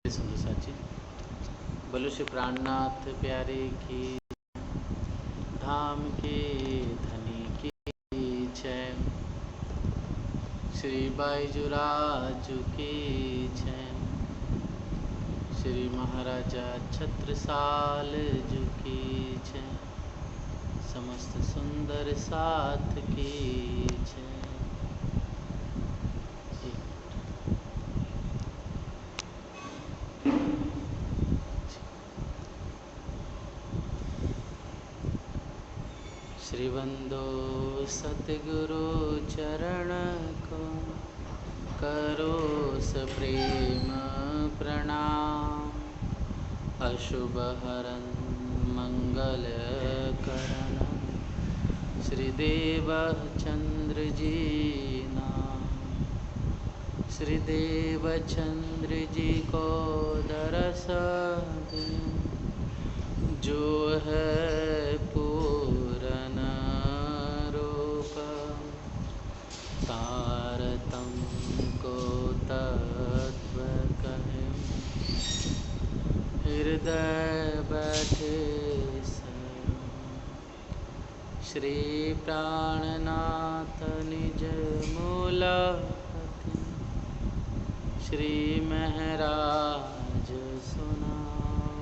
सुंदर साची बोलो श्री प्राणनाथ प्यारे की धाम के धनी की जय। श्री बाईजुराजू की जय। श्री महाराजा छत्रसाल जू की जय। समस्त सुंदर साथ की जय। श्रीवंदो सतगुरु चरण को करो सप्रेम प्रणाम। अशुभ हरन मंगल करण श्रीदेव चंद्र जी नाम। श्रीदेव चंद्र जी को दरस दे जो है पूरन रूप। तारतम को तत्व कहे हृदय बैठे सर। श्री प्राणनाथ निज मूलपति श्री महराज सुनाम।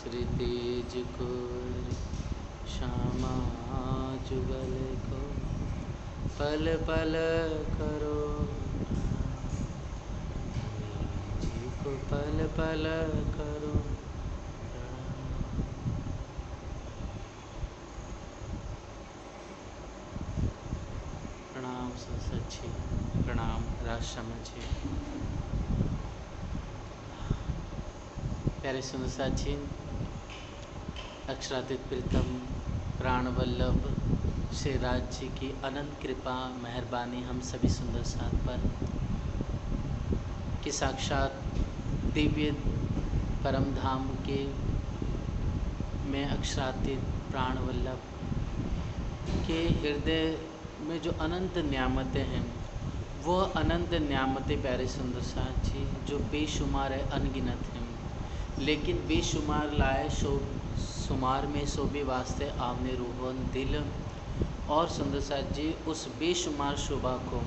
श्री तेज कोर श्यामा जुगल को पल पल करो जी को पल पल करो। प्रणाम सच्ची प्रणाम राष्ट्रम जी। प्यारे सुंदर साची अक्षरातीत प्रीतम प्राण वल्लभ श्री राज जी की अनंत कृपा मेहरबानी हम सभी सुंदर साथ पर कि साक्षात दिव्य परम धाम के में अक्षरातीत प्राण वल्लभ के हृदय में जो अनंत न्यामतें हैं वो अनंत न्यामतें प्यारे सुंदर साथ जी जो बेशुमार है अनगिनत हैं, लेकिन बेशुमार लाए शुमार में शोभे वास्ते आमने रूहों दिल। और सुंदर साथ जी उस बेशुमार शोभा को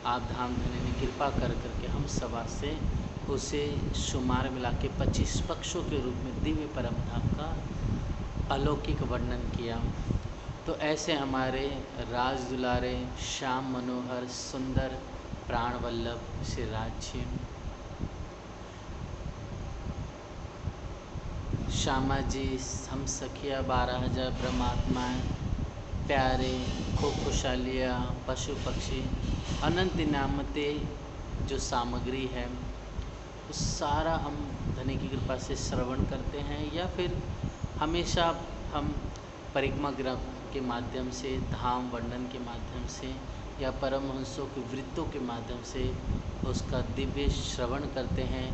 आप धाम धनी ने कृपा कर करके हम सभा से उसे शुमार मिला के 25 पक्षों के रूप में दिव्य परम धाम का अलौकिक वर्णन किया। तो ऐसे हमारे राज दुलारे श्याम मनोहर सुंदर प्राण वल्लभ श्री राज जी श्यामा जी हम सखिया 12,000 ब्रह्मात्माएँ प्यारे खूब खुशहालियाँ पशु पक्षी अनंत नामतें जो सामग्री है उस सारा हम धनी की कृपा से श्रवण करते हैं या फिर हमेशा हम परिक्रमा ग्रह के माध्यम से धाम वर्णन के माध्यम से या परमहंसों के वृत्तों के माध्यम से उसका दिव्य श्रवण करते हैं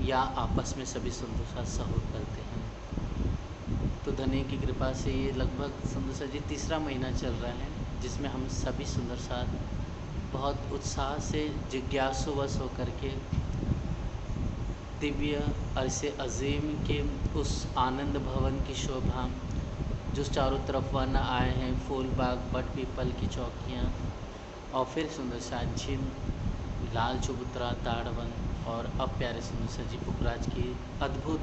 या आपस में सभी सुंदर सा सहयोग करते हैं। तो धनी की कृपा से ये लगभग सुंदर सा जी तीसरा महीना चल रहा है जिसमें हम सभी सुंदर साथ बहुत उत्साह से जिज्ञासुवश होकर के दिव्य अरसे अजीम के उस आनंद भवन की शोभा जो चारों तरफ वन आए हैं फूल बाग बट पीपल की चौकियाँ और फिर सुंदर सा झील लाल चबूतरा ताड़वन और अब प्यारे सुंदर सा जी पुखराज की अद्भुत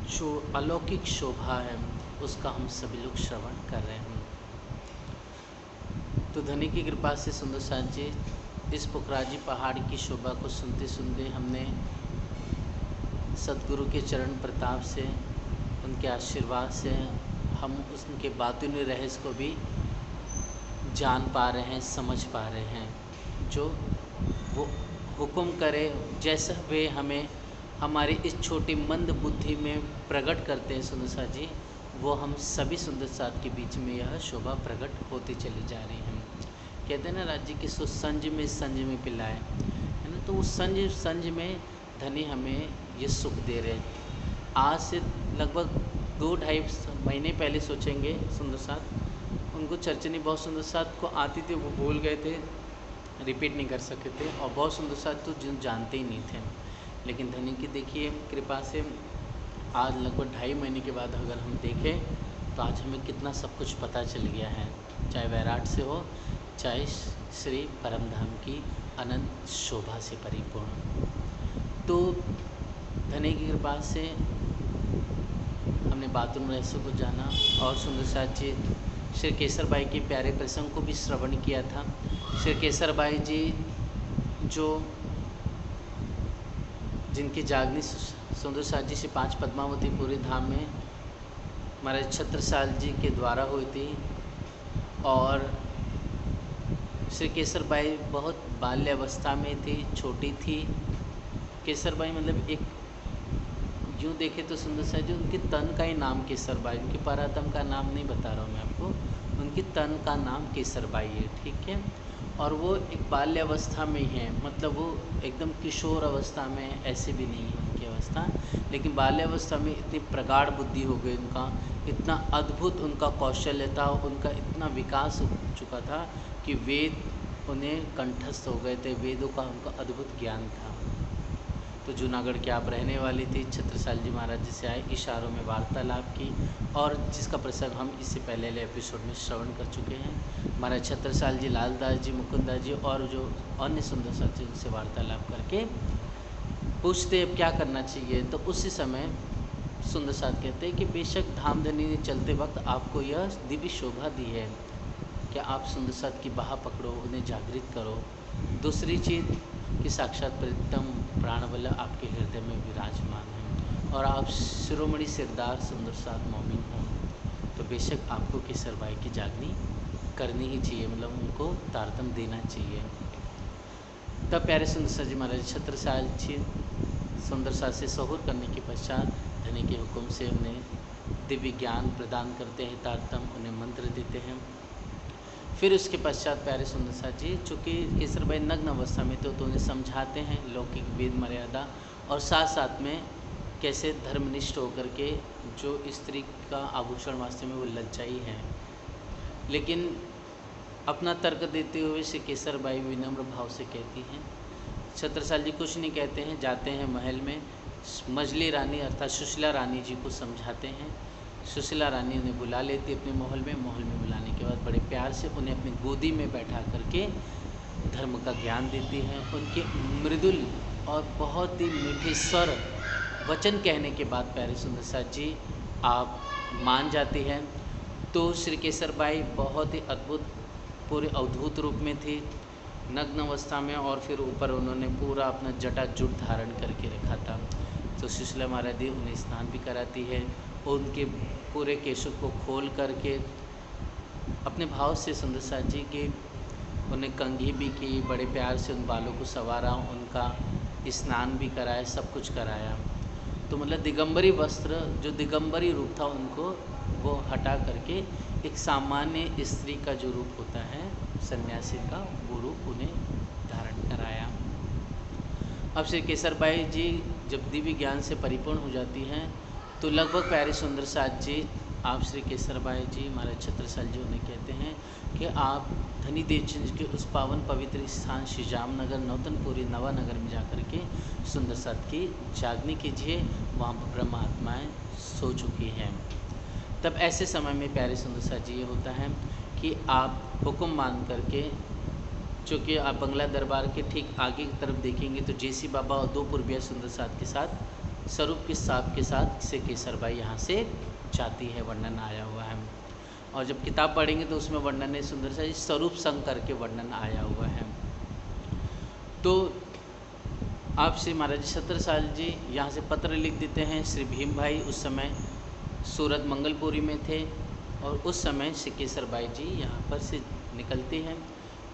जो अलौकिक शोभा है उसका हम सभी लोग श्रवण कर रहे हैं। तो धनी की कृपा से सुंदर साथ जी इस पुखराजी पहाड़ की शोभा को सुनते सुनते हमने सतगुरु के चरण प्रताप से उनके आशीर्वाद से हम उनके बातुनी रहस्य को भी जान पा रहे हैं समझ पा रहे हैं। जो वो हुक्म करे जैसा वे हमें हमारी इस छोटी मंद बुद्धि में प्रकट करते हैं सुंदर साथ जी वो हम सभी सुंदर साथ के बीच में यह शोभा प्रकट होती चली जा रही है। कहते हैं ना राज्य की सो संज में पिलाए है ना, तो उस संज में धनी हमें ये सुख दे रहे हैं। आज से लगभग 2-2.5 महीने पहले सोचेंगे सुंदर साथ उनको चर्चनी बहुत सुंदर साथ को आती थी वो भूल गए थे रिपीट नहीं कर सके थे और बहुत सुंदर साथ तो जानते ही नहीं थे। लेकिन धनी की देखिए कृपा से आज लगभग 2.5 महीने के बाद अगर हम देखें तो आज हमें कितना सब कुछ पता चल गया है, चाहे वैराट से हो, चाहे श्री परमधाम की अनंत शोभा से परिपूर्ण। तो धनी की कृपा से हमने बाथरूम रहस्य को जाना और सुंदर साथ जी श्री केसर बाई के प्यारे प्रसंग को भी श्रवण किया था। श्री केसर बाई जी जो जिनकी जागनी सुंदर साथ जी से 5 पद्मावती पूरी धाम में महाराज छत्रसाल जी के द्वारा हुई थी। और श्री केसर बाई बहुत बाल्यावस्था में थी, छोटी थी। केसर बाई मतलब एक यूँ देखे तो सुंदर साथ जी उनके तन का ही नाम केसर बाई, उनकी परातम का नाम नहीं बता रहा हूँ मैं आपको, उनकी तन का नाम केसर बाई है, ठीक है। और वो एक बाल्यावस्था में ही है, मतलब वो एकदम किशोर अवस्था में ऐसे भी नहीं है उनकी अवस्था, लेकिन बाल्यावस्था में इतनी प्रगाढ़ बुद्धि हो गई, उनका इतना अद्भुत उनका कौशल्य था, उनका इतना विकास हो चुका था कि वेद उन्हें कंठस्थ हो गए थे, वेदों का उनका अद्भुत ज्ञान था। तो जूनागढ़ की आप रहने वाली थी, छत्रसाल जी महाराज जी से आए, इशारों में वार्तालाप की, और जिसका प्रसंग हम इससे पहले एपिसोड में श्रवण कर चुके हैं। महाराज छत्रसाल जी, लालदास जी, मुकुंदा जी और जो अन्य सुंदर साथी उनसे वार्तालाप करके पूछते अब क्या करना चाहिए। तो उसी समय सुंदर साथ कहते हैं कि बेशक धामधनी ने चलते वक्त आपको यह दिव्य शोभा दी है, क्या आप सुंदर साथ की बाह पकड़ो, उन्हें जागृत करो। दूसरी चीज़ कि साक्षात प्रीतम प्राणवल्लभ आपके हृदय में विराजमान है और आप शिरोमणि सिरदार सुंदर साथ मोमिन हों, तो बेशक आपको केसर बाई की जागनी करनी ही चाहिए, मतलब उनको तारतम देना चाहिए। तब प्यारे सुंदर साथ जी महाराज छत्रसाल जी सुंदर साथ से सहूर करने के पश्चात धनी के हुक्म से उन्हें दिव्य ज्ञान प्रदान करते हैं, तारतम उन्हें मंत्र देते हैं। फिर उसके पश्चात प्यारे सुंदर साथ जी चूँकि केसर बाई नग्न अवस्था में तो उन्हें समझाते हैं लौकिक वेद मर्यादा और साथ साथ में कैसे धर्मनिष्ठ होकर के जो स्त्री का आभूषण वास्तव में वो लज्जाई है। लेकिन अपना तर्क देते हुए श्री केसर बाई विनम्र भाव से कहती हैं, छत्रसाल जी कुछ नहीं कहते हैं, जाते हैं महल में, मजली रानी अर्थात सुशीला रानी जी को समझाते हैं। सुशीला रानी उन्हें बुला लेती अपने महल में बुलाने के बाद बड़े प्यार से उन्हें अपनी गोदी में बैठा करके धर्म का ज्ञान देती हैं। उनके मृदुल और बहुत ही मीठे स्वर वचन कहने के बाद प्यारे सुंदर साथ जी आप मान जाती हैं। तो श्री केसर बाई बहुत ही अद्भुत पूरे अवधूत रूप में थी, नग्न अवस्था में, और फिर ऊपर उन्होंने पूरा अपना जटाजूट धारण करके रखा था। तो सुशीला महाराज जी उन्हें स्नान भी कराती है और उनके पूरे केशों को खोल करके अपने भाव से सुंदर साथ जी की उन्हें कंघी भी की, बड़े प्यार से उन बालों को संवारा, उनका स्नान भी कराया, सब कुछ कराया। तो मतलब दिगंबरी वस्त्र जो दिगंबरी रूप था उनको वो हटा करके एक सामान्य स्त्री का जो रूप होता है सन्यासी का, वो रूप उन्हें धारण कराया। अब श्री केसर बाई जी जब दिव्य ज्ञान से परिपूर्ण हो जाती हैं तो लगभग प्यारे सुंदर साथ जी आप श्री केसर बाई जी महाराज छत्रसाल जी उन्हें कहते हैं कि आप धनी देवचंद के उस पावन पवित्र स्थान श्री जामनगर नौतनपुरी नवानगर में जाकर के सुंदर साथ की जागनी कीजिए, वहाँ पर ब्रह्म आत्माएँ सो चुकी हैं। तब ऐसे समय में प्यारे सुंदर साथ जी ये होता है कि आप हुक्म मान करके, चूँकि आप बंगला दरबार के ठीक आगे की तरफ देखेंगे तो जेसी बाबा और 2 पूर्विया सुंदर साथ के साथ स्वरूप के साहब के साथ से केसर बाई यहाँ से जाती है, वर्णन आया हुआ है। और जब किताब पढ़ेंगे तो उसमें वर्णन है सुंदर सा स्वरूप संग करके वर्णन आया हुआ है। तो आप श्री महाराज छत्रसाल जी यहाँ से पत्र लिख देते हैं। श्री भीम भाई उस समय सूरत मंगलपुरी में थे और उस समय श्री केसर बाई जी यहाँ पर से निकलती हैं।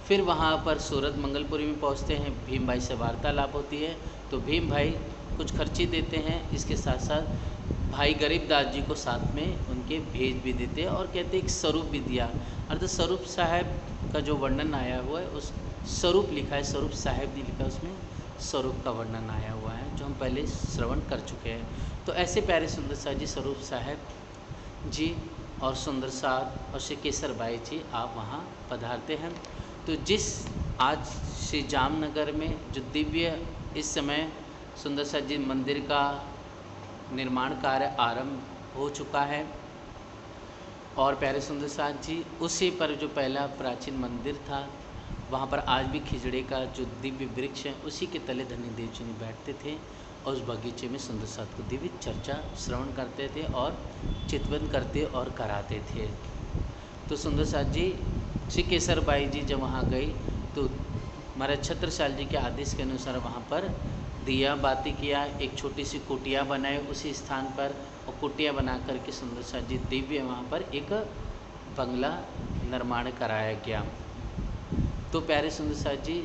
फिर वहाँ पर सूरत मंगलपुरी में पहुँचते हैं, भीम भाई से वार्तालाप होती है तो भीम भाई कुछ खर्ची देते हैं, इसके साथ साथ भाई गरीबदास जी को साथ में उनके भेज भी देते हैं और कहते हैं एक स्वरूप भी दिया। अर्थात स्वरूप साहब का जो वर्णन आया हुआ है उस स्वरूप लिखा है, स्वरूप साहब नहीं लिखा, उसमें स्वरूप का वर्णन आया हुआ है जो हम पहले श्रवण कर चुके हैं। तो ऐसे प्यारे सुंदर साथ जी स्वरूप साहब जी और सुंदर साथ और श्री केसर बाई जी आप वहाँ पधारते हैं। तो जिस आज श्री जामनगर में जो दिव्य इस समय सुंदर सा जी मंदिर का निर्माण कार्य आरंभ हो चुका है और प्यारे सुंदर साथ जी उसी पर जो पहला प्राचीन मंदिर था वहाँ पर आज भी खिजड़े का जो दिव्य वृक्ष है उसी के तले धनी देव जी बैठते थे और उस बगीचे में सुंदर साथ को दिव्य चर्चा श्रवण करते थे और चितवन करते और कराते थे। तो सुंदर साथ जी श्री केसर बाई जी जब वहाँ गई तो महाराज छत्रसाल जी के आदेश के अनुसार वहाँ पर दिया बाती किया, एक छोटी सी कुटिया बनाई उसी स्थान पर और कुटिया बना करके सुंदर सा जी दिव्य वहाँ पर एक बंगला निर्माण कराया गया। तो प्यारे सुंदर साथ जी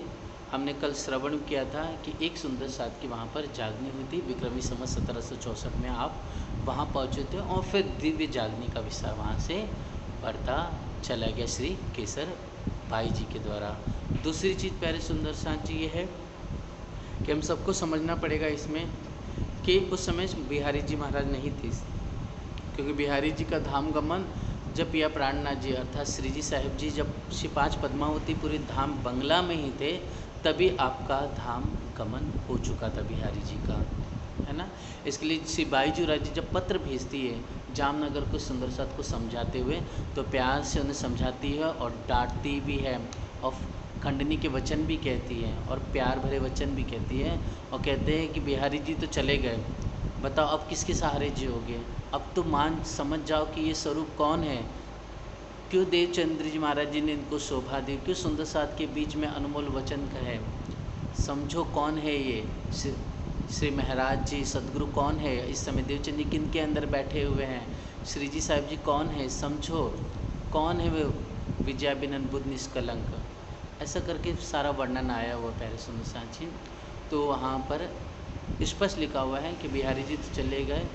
हमने कल श्रवण किया था कि एक सुंदर साथ की वहाँ पर जागनी हुई थी, विक्रमी संवत 1764 में आप वहाँ पहुँचे थे और फिर दिव्य जागनी का विस्तार वहाँ से बढ़ता चला गया श्री केसर भाई जी के द्वारा। दूसरी चीज़ प्यारे सुंदर साथ जी ये है कि हम सबको समझना पड़ेगा इसमें कि उस समय बिहारी जी महाराज नहीं थे, क्योंकि बिहारी जी का धाम गमन जब पिया प्राणनाथ जी अर्थात श्री जी साहिब जी जब श्री 5 पद्मावतीपुरी धाम बंगला में ही थे तभी आपका धाम गमन हो चुका था बिहारी जी का, है ना। इसके लिए श्री बाईजू राज जी जब पत्र भेजती है जामनगर को सुंदर साथ को समझाते हुए तो प्यार से उन्हें समझाती है और डांटती भी है और खंडनी के वचन भी कहती है और प्यार भरे वचन भी कहती है और कहते हैं कि बिहारी जी तो चले गए, बताओ अब किसके सहारे जियोगे, अब तो मान समझ जाओ कि ये स्वरूप कौन है, क्यों देवचंद्र जी महाराज जी ने इनको शोभा दी, क्यों सुंदर साथ के बीच में अनमोल वचन कहे, समझो कौन है ये श्री महाराज जी सदगुरु कौन है, इस समय देवचंद जी किन के अंदर बैठे हुए हैं, श्री जी साहिब जी कौन है, समझो कौन है वो विजयाबिनन बुद्ध निष्कलंक, ऐसा करके सारा वर्णन आया हुआ प्यारे सुंदर साथ जी। तो वहाँ पर स्पष्ट लिखा हुआ है कि बिहारी जी तो चले गए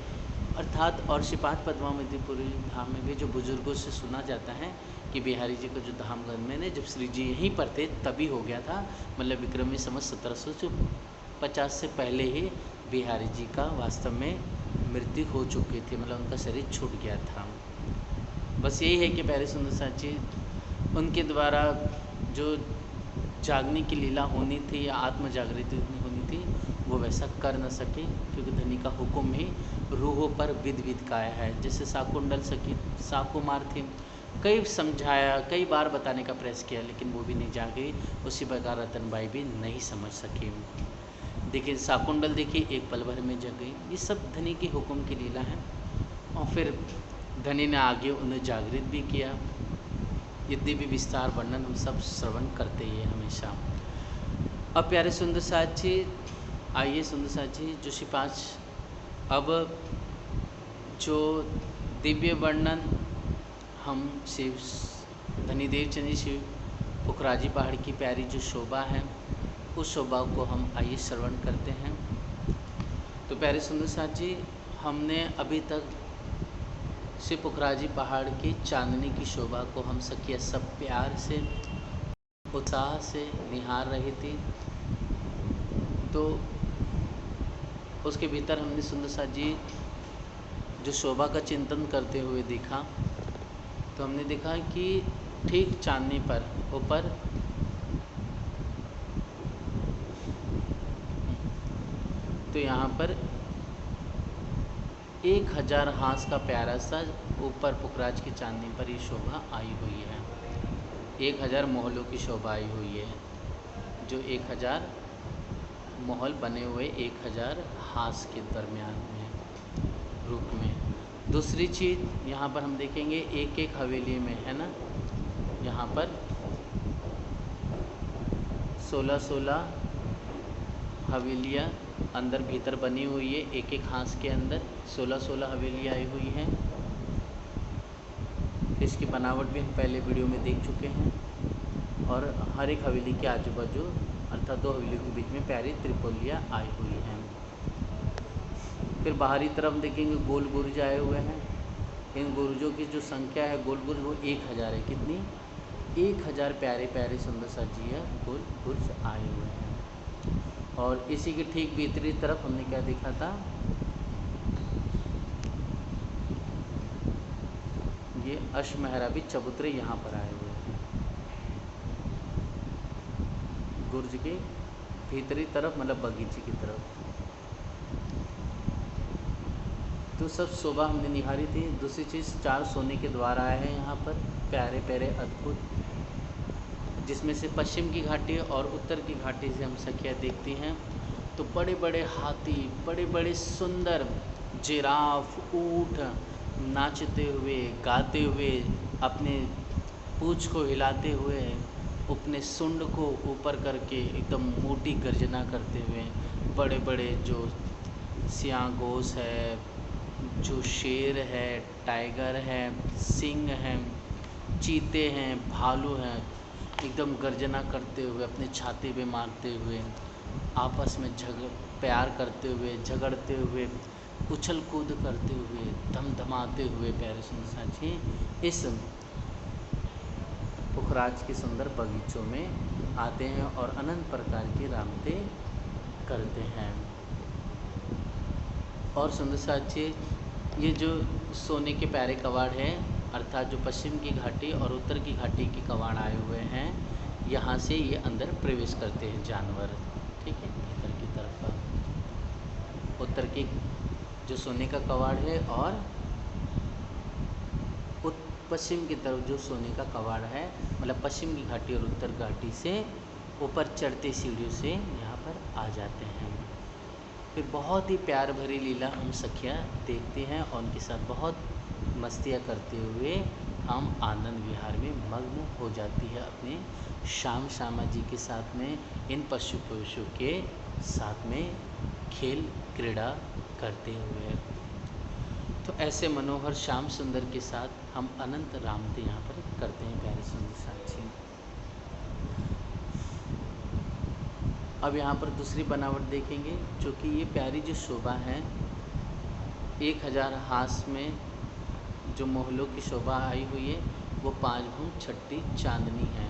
अर्थात और श्री 5 पद्मावतीपुरी धाम में भी जो बुजुर्गों से सुना जाता है कि बिहारी जी का जो धाम गमन है जब श्री जी यहीं पर थे तभी हो गया था, मतलब विक्रमी संवत 1750 से पहले ही बिहारी जी का वास्तव में मृत्यु हो चुकी थी, मतलब उनका शरीर छूट गया था। बस यही है कि प्यारे सुंदर साथ जी उनके द्वारा जो जागने की लीला होनी थी या आत्म जागृति होनी थी वो वैसा कर न सके, क्योंकि धनी का हुक्म ही रूहों पर विध विध काया है। जैसे साकुंडल सखी साकुमार थी, कई समझाया कई बार बताने का प्रयास किया लेकिन वो भी नहीं जागी, उसी प्रकार रतनबाई भी नहीं समझ सकी। देखिए साकुंडल देखिए एक पल भर में जग गई, ये सब धनी के हुक्म की लीला है और फिर धनी ने आगे उन्हें जागृत भी किया। यद्य भी विस्तार वर्णन हम सब श्रवण करते ही हमेशा। अब प्यारे सुंदर साथ जी आइए सुंदर साथ जी जो श्री 5 अब जो दिव्य वर्णन हम शिव धनी देवचंद जी शिव पुखराजी पहाड़ की प्यारी जो शोभा है उस शोभा को हम आइए श्रवण करते हैं। तो प्यारे सुंदर साथ जी हमने अभी तक श्री पुखराजी पहाड़ की चांदनी की शोभा को हम सखिया सब प्यार से उत्साह से निहार रही थी। तो उसके भीतर हमने सुंदर साथ जी जो शोभा का चिंतन करते हुए देखा तो हमने देखा कि ठीक चांदनी पर ऊपर तो यहाँ पर 1000 हाथ का प्यारा सा ऊपर पुखराज की चांदनी पर ये शोभा आई हुई है। 1000 महलों की शोभा आई हुई है, जो 1000 महल बने हुए 1000 हाथ के दरमियान में रूप में। दूसरी चीज़ यहाँ पर हम देखेंगे एक एक हवेली में है ना, यहाँ पर 16-16 हवेलियाँ अंदर भीतर बनी हुई है, एक एक हाथ के अंदर 16-16 हवेलियाँ आई हुई हैं। इसकी बनावट भी हम पहले वीडियो में देख चुके हैं और हर एक हवेली के आजू बाजू अर्थात 2 हवेलियों के बीच में प्यारी त्रिपोलियाँ आई हुई हैं। फिर बाहरी तरफ देखेंगे गोल बुर्ज आए हुए हैं। इन बुर्जों की जो संख्या है गोल बुर्ज वो 1000 है। कितनी? 1000 प्यारे प्यारे सुंदर सजिया गोल बुर्ज आए हुए हैं। और इसी के ठीक भीतरी तरफ हमने क्या देखा था, ये अश्वमेहराबी चबूतरे यहाँ पर आए हुए हैं। गुर्ज के भीतरी तरफ मतलब बगीचे की तरफ तो सब शोभा हमने निहारी थी। दूसरी चीज़ 4 सोने के द्वार आए हैं यहाँ पर, प्यारे प्यारे अद्भुत, जिसमें से पश्चिम की घाटी और उत्तर की घाटी से हम सखियाँ देखती हैं तो बड़े बड़े हाथी, बड़े बड़े सुंदर जिराफ, ऊँट नाचते हुए, गाते हुए, अपने पूँछ को हिलाते हुए, अपने सुंड को ऊपर करके एकदम मोटी गर्जना करते हुए, बड़े बड़े जो सियागोस है, जो शेर है, टाइगर है, सिंह हैं, चीते हैं, भालू हैं, एकदम गर्जना करते हुए, अपने छाती पे मारते हुए, आपस में प्यार करते हुए, झगड़ते हुए, उछल कूद करते हुए, धमधमाते हुए प्यारे सुनसाची इस पुखराज के सुंदर बगीचों में आते हैं और अनंत प्रकार की रामते करते हैं। और सुंदर साची ये जो सोने के प्यारे कवाड़ हैं, अर्थात जो पश्चिम की घाटी और उत्तर की घाटी के कवाड़ आए हुए हैं, यहाँ से ये अंदर प्रवेश करते हैं जानवर, ठीक है, भीतर की तरफ। उत्तर की जो सोने का कवाड़ है और पश्चिम की तरफ जो सोने का कवाड़ है, मतलब पश्चिम की घाटी और उत्तर घाटी से ऊपर चढ़ते सीढ़ियों से यहाँ पर आ जाते हैं। फिर बहुत ही प्यार भरी लीला हम सखियाँ देखते हैं और उनके साथ बहुत मस्तियाँ करते हुए हम आनंद विहार में मग्न हो जाती है अपने श्याम श्यामा जी के साथ में, इन पशु पशु के साथ में खेल क्रीड़ा करते हुए। तो ऐसे मनोहर श्याम सुंदर के साथ हम अनंत रामते यहाँ पर करते हैं प्यारे सुंदर साक्षी। अब यहाँ पर दूसरी बनावट देखेंगे, जो कि ये प्यारी जो शोभा है 1000 हास में जो मोहलों की शोभा आई हुई है, वो 5 भूम छठी चांदनी है।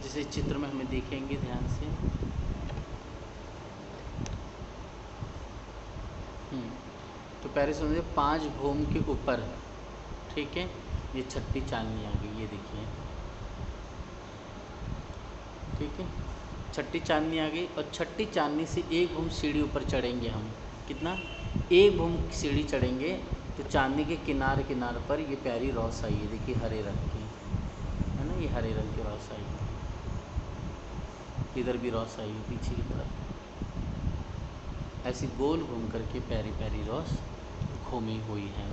जिसे चित्र में हमें देखेंगे ध्यान से। तो प्यारे सुनिए 5 भूम के ऊपर, ठीक है, ये छठी चांदनी आ गई, ये देखिए, ठीक है, छठी चांदनी आ गई। और छठी चांदनी से 1 भूम सीढ़ी ऊपर चढ़ेंगे हम, कितना, 1 भूम सीढ़ी चढ़ेंगे तो चांदनी के किनारे किनारे पर ये प्यारी रौस आई है, देखिए हरे रंग की, है ना, ये हरे रंग की रौस आई है, इधर भी रौस आई है पीछे की तरफ, ऐसी गोल घूम करके प्यारी प्यारी रौस घूमी हुई है।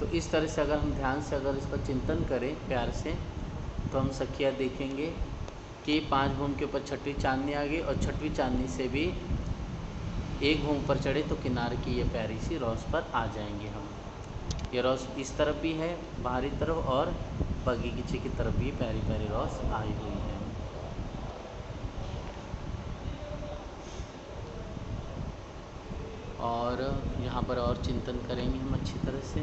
तो इस तरह से अगर हम ध्यान से अगर इसका चिंतन करें प्यार से, तो हम सखियाँ देखेंगे कि 5 भूम के ऊपर छठी चांदनी आ गई और छठवीं चांदनी से भी 1 भूम पर चढ़े तो किनारे की ये प्यारी सी रौस पर आ जाएंगे हम। ये रौस इस तरफ भी है बाहरी तरफ और बगीचे की तरफ भी प्यारी प्यारी रौस आई हुई है। और यहाँ पर और चिंतन करेंगे हम अच्छी तरह से।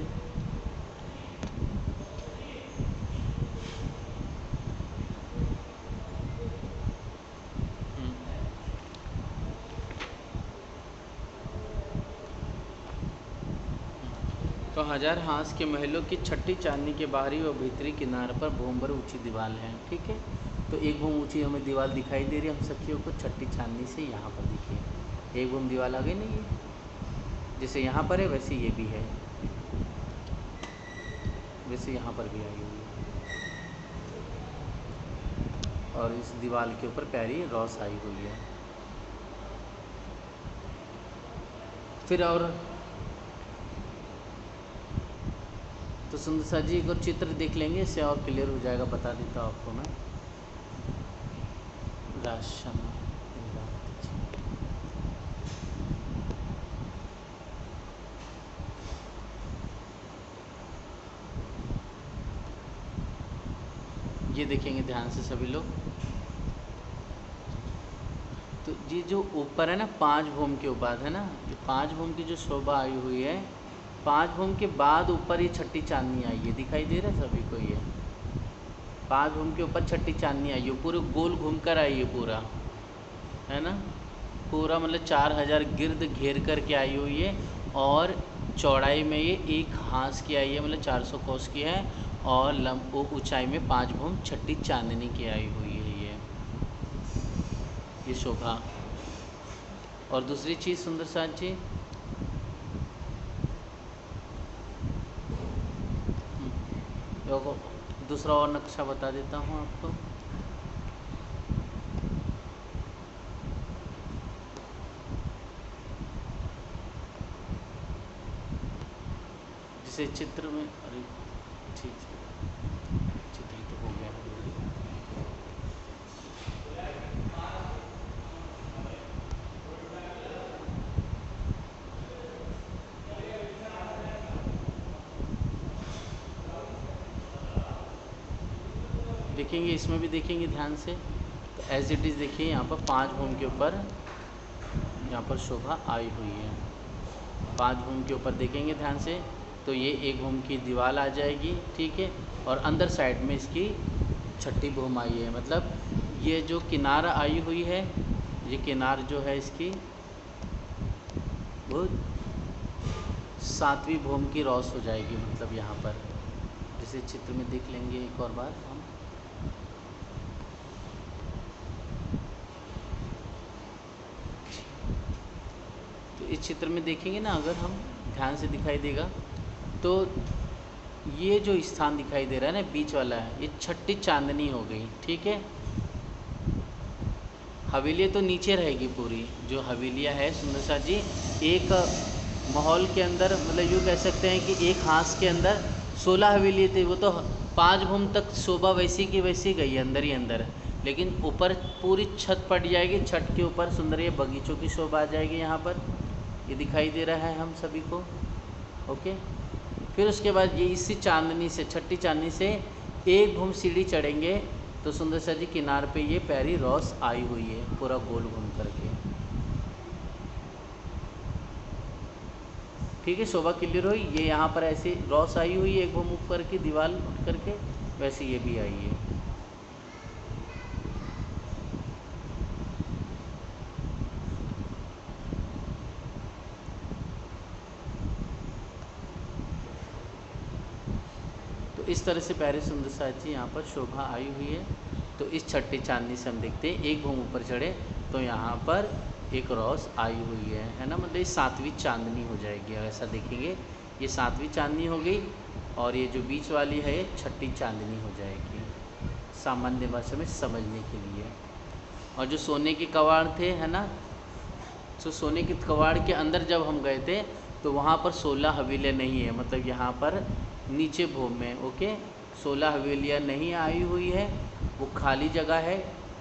तो 1000 हांस के महलों की छठी चांदनी के बाहरी व भीतरी किनारे पर भूम भर ऊँची दीवार है, ठीक है। तो 1 भूम ऊँची हमें दीवार दिखाई दे रही है हम सखियों को छठी चांदनी से। यहाँ पर देखिए 1 भूम दीवार आ गई नहीं है, जैसे यहाँ पर है वैसे ये भी है, वैसे यहाँ पर भी आई हुई है, और इस दीवार के ऊपर प्यारी रौस आई हुई है। फिर और तो सुंदर जी को चित्र देख लेंगे, इससे और क्लियर हो जाएगा, बता देता हूँ आपको मैं। राशन ये देखेंगे ध्यान से सभी लोग। तो ये जो ऊपर है ना 5 भूम के ऊपर है ना, ये 5 भूम की जो शोभा आई हुई है, 5 भूम के बाद ऊपर ये छठी चांदनी आई है, दिखाई दे रहा है सभी को। ये 5 भूम के ऊपर छठी चांदनी आई है, पूरे गोल घूम कर आई है पूरा, है ना, पूरा मतलब 4000 गिर्द घेर कर के आई हुई है। और चौड़ाई में ये 1 हाथ की आई है, मतलब 400 कोस की है, और ऊंचाई में 5 भूम छठी चांदनी की आई हुई है ये शोभा। और दूसरी चीज़ सुंदर साथ जी, देखो दूसरा और नक्शा बता देता हूँ आपको। जिसे चित्र में, अरे ठीक चित्र तो हो गया। देखेंगे इसमें भी देखेंगे ध्यान से, तो एज इट इज़ देखिए यहाँ पर 5 भूम के ऊपर यहाँ पर शोभा आई हुई है। 5 भूम के ऊपर देखेंगे ध्यान से, तो ये 1 भूम की दीवार आ जाएगी, ठीक है, और अंदर साइड में इसकी छठी भूम आई है। मतलब ये जो किनार आई हुई है, ये किनार जो है इसकी वो 7वीं भूम की रॉस हो जाएगी। मतलब यहाँ पर जैसे चित्र में देख लेंगे एक और बार हम, तो इस चित्र में देखेंगे ना, अगर हम ध्यान से दिखाई देगा तो ये जो स्थान दिखाई दे रहा है ना बीच वाला है, ये छठी चांदनी हो गई, ठीक है। हवेली तो नीचे रहेगी पूरी, जो हवेलियाँ है सुंदर सा जी, एक माहौल के अंदर, मतलब यूँ कह सकते हैं कि एक हाथ के अंदर 16 हवेली थी, वो तो 5 भूम तक शोभा वैसी की वैसी गई अंदर ही अंदर, लेकिन ऊपर पूरी छत पड़ जाएगी, छत के ऊपर सुंदर ये बगीचों की शोभा आ जाएगी। यहाँ पर ये दिखाई दे रहा है हम सभी को, ओके। फिर उसके बाद ये इसी चांदनी से, छठी चांदनी से 1 भूम सीढ़ी चढ़ेंगे तो सुंदर सा जी किनार पे ये पैरी रॉस आई हुई है, पूरा गोल घूम करके, ठीक है। शोभा क्लियर हुई। ये यहाँ पर ऐसी रॉस आई हुई है 1 भूम ऊपर की दीवार उठ करके, वैसे ये भी आई है। इस तरह से प्यारे सुंदर सा जी यहाँ पर शोभा आई हुई है। तो इस छठी चांदनी से हम देखते हैं 1 भूम ऊपर चढ़े तो यहाँ पर एक रॉस आई हुई है ना, मतलब ये 7वीं चांदनी हो जाएगी। ऐसा देखेंगे ये 7वीं चांदनी हो गई, और ये जो बीच वाली है ये छठी चांदनी हो जाएगी, सामान्य भाषा में समझने के लिए। और जो सोने के कवाड़ थे, है ना, तो सोने के कवाड़ के अंदर जब हम गए थे तो वहाँ पर 16 हवेलियाँ नहीं है, मतलब यहाँ पर नीचे भूम में, ओके, 16 हवेलियाँ नहीं आई हुई है, वो खाली जगह है।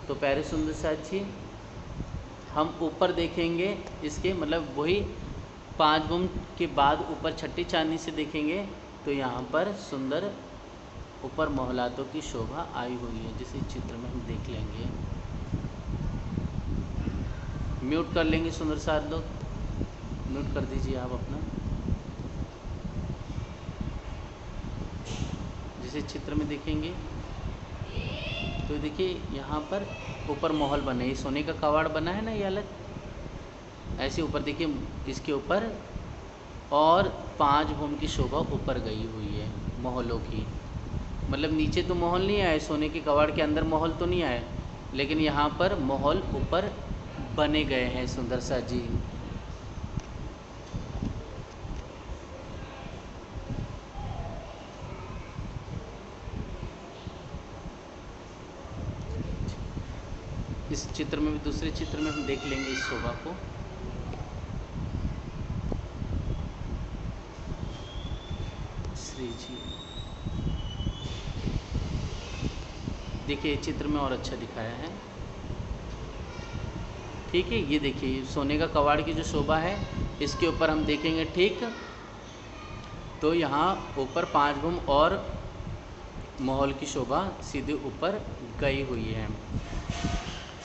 तो प्यारे सुंदर साथी हम ऊपर देखेंगे इसके, मतलब वही 5 भूम के बाद ऊपर छठी चांदनी से देखेंगे तो यहाँ पर सुंदर ऊपर मोहलातों की शोभा आई हुई है, जिस चित्र में हम देख लेंगे। म्यूट कर लेंगे सुंदर साथ लोग, म्यूट कर दीजिए आप अपना। जिसे चित्र में देखेंगे तो देखिए यहाँ पर ऊपर महल बने, ये सोने का कवाड़ बना है ना, ये अलग ऐसे ऊपर देखिए इसके ऊपर, और 5 भूम की शोभा ऊपर गई हुई है महलों की। मतलब नीचे तो महल नहीं आए, सोने के कवाड़ के अंदर महल तो नहीं आए, लेकिन यहाँ पर महल ऊपर बने गए हैं सुंदर सा जी। इस चित्र में भी, दूसरे चित्र में हम देख लेंगे इस शोभा को। श्री जी देखिए चित्र में और अच्छा दिखाया है, ठीक है। ये देखिए सोने का कवाड़ की जो शोभा है इसके ऊपर हम देखेंगे, ठीक, तो यहाँ ऊपर 5 भूम और महल की शोभा सीधे ऊपर गई हुई है,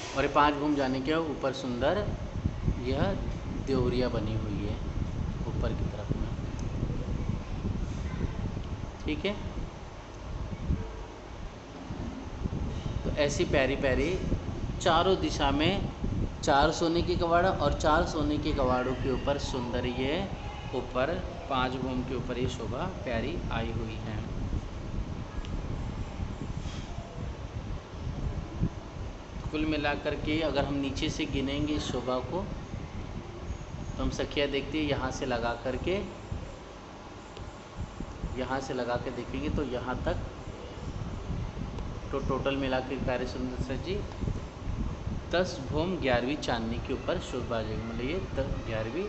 और ये 5 भूम जाने के ऊपर सुंदर यह देवरिया बनी हुई है ऊपर की तरफ में, ठीक है। तो ऐसी प्यारी प्यारी चारों दिशा में 4 सोने के कवाड़ और 4 सोने के कवाड़ों के ऊपर सुंदर ये ऊपर 5 भूम के ऊपर ये शोभा प्यारी आई हुई है। कुल मिलाकर के अगर हम नीचे से गिनेंगे इस शोभा को तो हम सखिया देखते हैं यहाँ से लगा के देखेंगे तो यहाँ तक तो टोटल मिला के प्यारे सुंदर सर जी 10 भूम 11वीं चांदनी के ऊपर शोभा आ जाएगी। मतलब ये 11वीं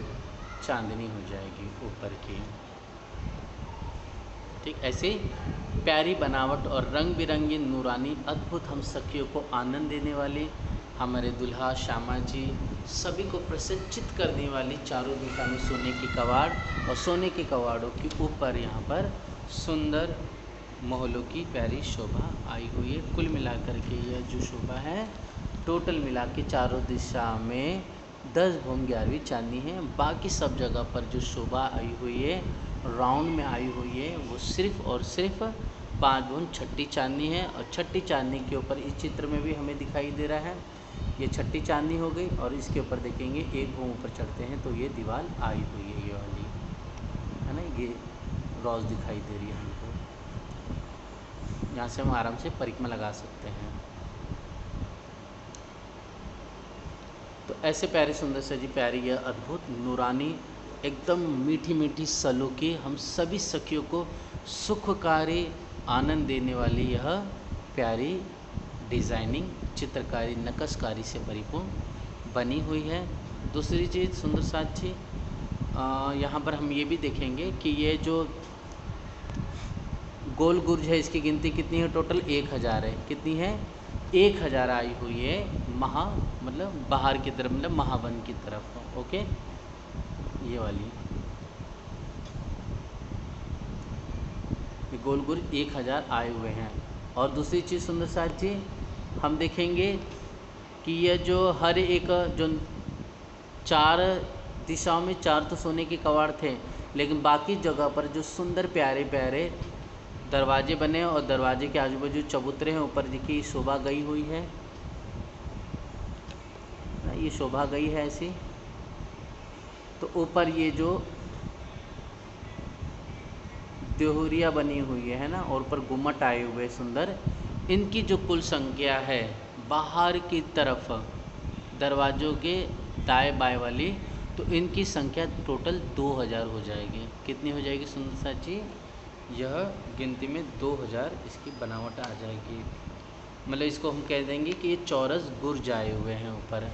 चांदनी हो जाएगी ऊपर की। ठीक ऐसे प्यारी बनावट और रंग बिरंगी नूरानी अद्भुत हम सखियों को आनंद देने वाली, हमारे दुल्हा श्यामा जी सभी को प्रसन्नचित करने वाली चारों दिशा में सोने के कवाड़ और सोने के कवाड़ों के ऊपर यहाँ पर सुंदर महलों की प्यारी शोभा आई हुई है। कुल मिलाकर के यह जो शोभा है टोटल मिला के चारों दिशा में 10 भूम 11वीं चांदनी है। बाकी सब जगह पर जो शोभा आई हुई है राउंड में आई हुई है वो सिर्फ और सिर्फ 5 भूम छठी चांदनी है। और छठी चांदनी के ऊपर इस चित्र में भी हमें दिखाई दे रहा है ये छठी चांदनी हो गई। और इसके ऊपर देखेंगे 1 भूम ऊपर चढ़ते हैं तो ये दीवार आई हुई है, ये वाली है ना, ये रोज दिखाई दे रही है हमको। यहाँ से हम आराम से परिक्रमा लगा सकते हैं। तो ऐसे प्यारे सुंदर से जी प्यारी यह अद्भुत नूरानी एकदम मीठी मीठी सलों की हम सभी सखियों को सुखकारी आनंद देने वाली यह प्यारी डिज़ाइनिंग चित्रकारी नक्काशकारी से परिपूर्ण बनी हुई है। दूसरी चीज़ सुंदर साथ जी यहाँ पर हम ये भी देखेंगे कि ये जो गोल गुर्ज है इसकी गिनती कितनी है, टोटल 1000 है। कितनी है, 1000 आई हुई है मतलब बाहर की तरफ, मतलब महावन की तरफ। ओके, ये वाली ये गोल गुर्ज 1000 आए हुए हैं। और दूसरी चीज़ सुंदर साथ जी हम देखेंगे कि यह जो हर एक जो 4 दिशाओं में 4 तो सोने के कवाड़ थे, लेकिन बाकी जगह पर जो सुंदर प्यारे प्यारे दरवाजे बने और दरवाजे के आजू बाजू चबूतरे हैं, ऊपर देखिए शोभा गई हुई है, ये शोभा गई है ऐसी। तो ऊपर ये जो देहुरिया बनी हुई है ना, और ऊपर गुम्मट आए हुए सुंदर, इनकी जो कुल संख्या है बाहर की तरफ दरवाज़ों के दाएं बाएं वाली, तो इनकी संख्या टोटल 2000 हो जाएगी। कितनी हो जाएगी सुंदर साथ जी, यह गिनती में 2000 इसकी बनावट आ जाएगी। मतलब इसको हम कह देंगे कि ये चौरस गुर्ज आए हुए हैं ऊपर।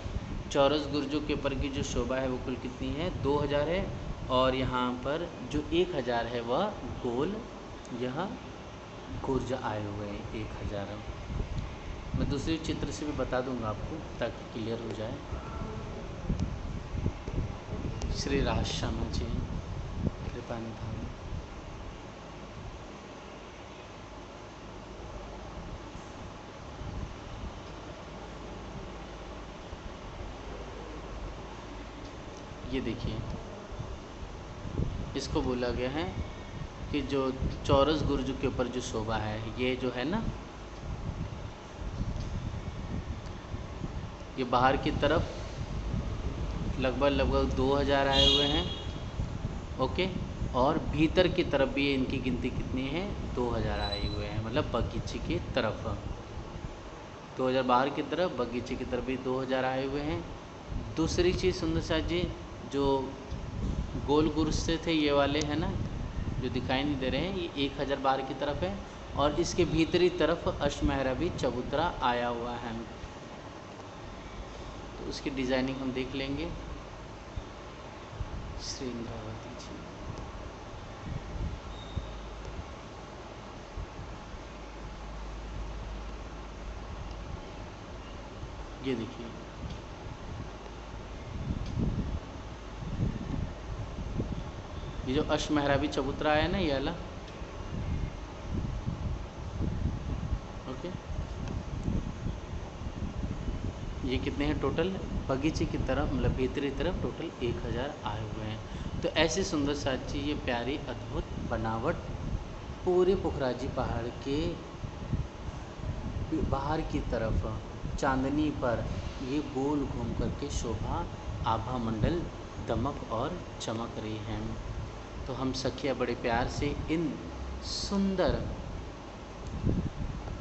चौरस गुर्जों के ऊपर की जो शोभा है वो कुल कितनी है, 2000 है। और यहाँ पर जो 1000 है वह गोल यह गुर्ज आए हुए हैं 1000। मैं दूसरे चित्र से भी बता दूंगा आपको ताकि क्लियर हो जाए। श्री राज श्यामा जी कृपा निधान। ये देखिए इसको बोला गया है कि जो चौरस गुर्ज के ऊपर जो शोभा है, ये जो है ना, ये बाहर की तरफ लगभग 2000 आए हुए हैं। ओके, और भीतर की तरफ भी इनकी गिनती कितनी है, 2000 आए हुए हैं। मतलब बगीचे की तरफ 2000 बाहर की तरफ, बगीचे की तरफ भी 2000 आए हुए हैं। दूसरी चीज़ सुंदर साथ जी, जो गोल गुर्ज से थे ये वाले हैं ना, जो दिखाई नहीं दे रहे हैं, ये 1000 बाहर की तरफ है। और इसके भीतरी तरफ अष्टमेहराबी चबूतरा आया हुआ है, तो उसकी डिज़ाइनिंग हम देख लेंगे। श्री इंद्रावती जी, ये देखिए ये जो अष्टमेहराबी चबूतरा आया ना, ये वाला। ओके, ये कितने हैं टोटल, बगीचे की तरफ मतलब भीतरी तरफ टोटल 1000 आए हुए हैं। तो ऐसे सुंदर साची ये प्यारी अद्भुत बनावट पूरे पुखराजी पहाड़ के बाहर की तरफ चांदनी पर ये गोल घूम करके शोभा आभा मंडल दमक और चमक रही है। तो हम सखिया बड़े प्यार से इन सुंदर,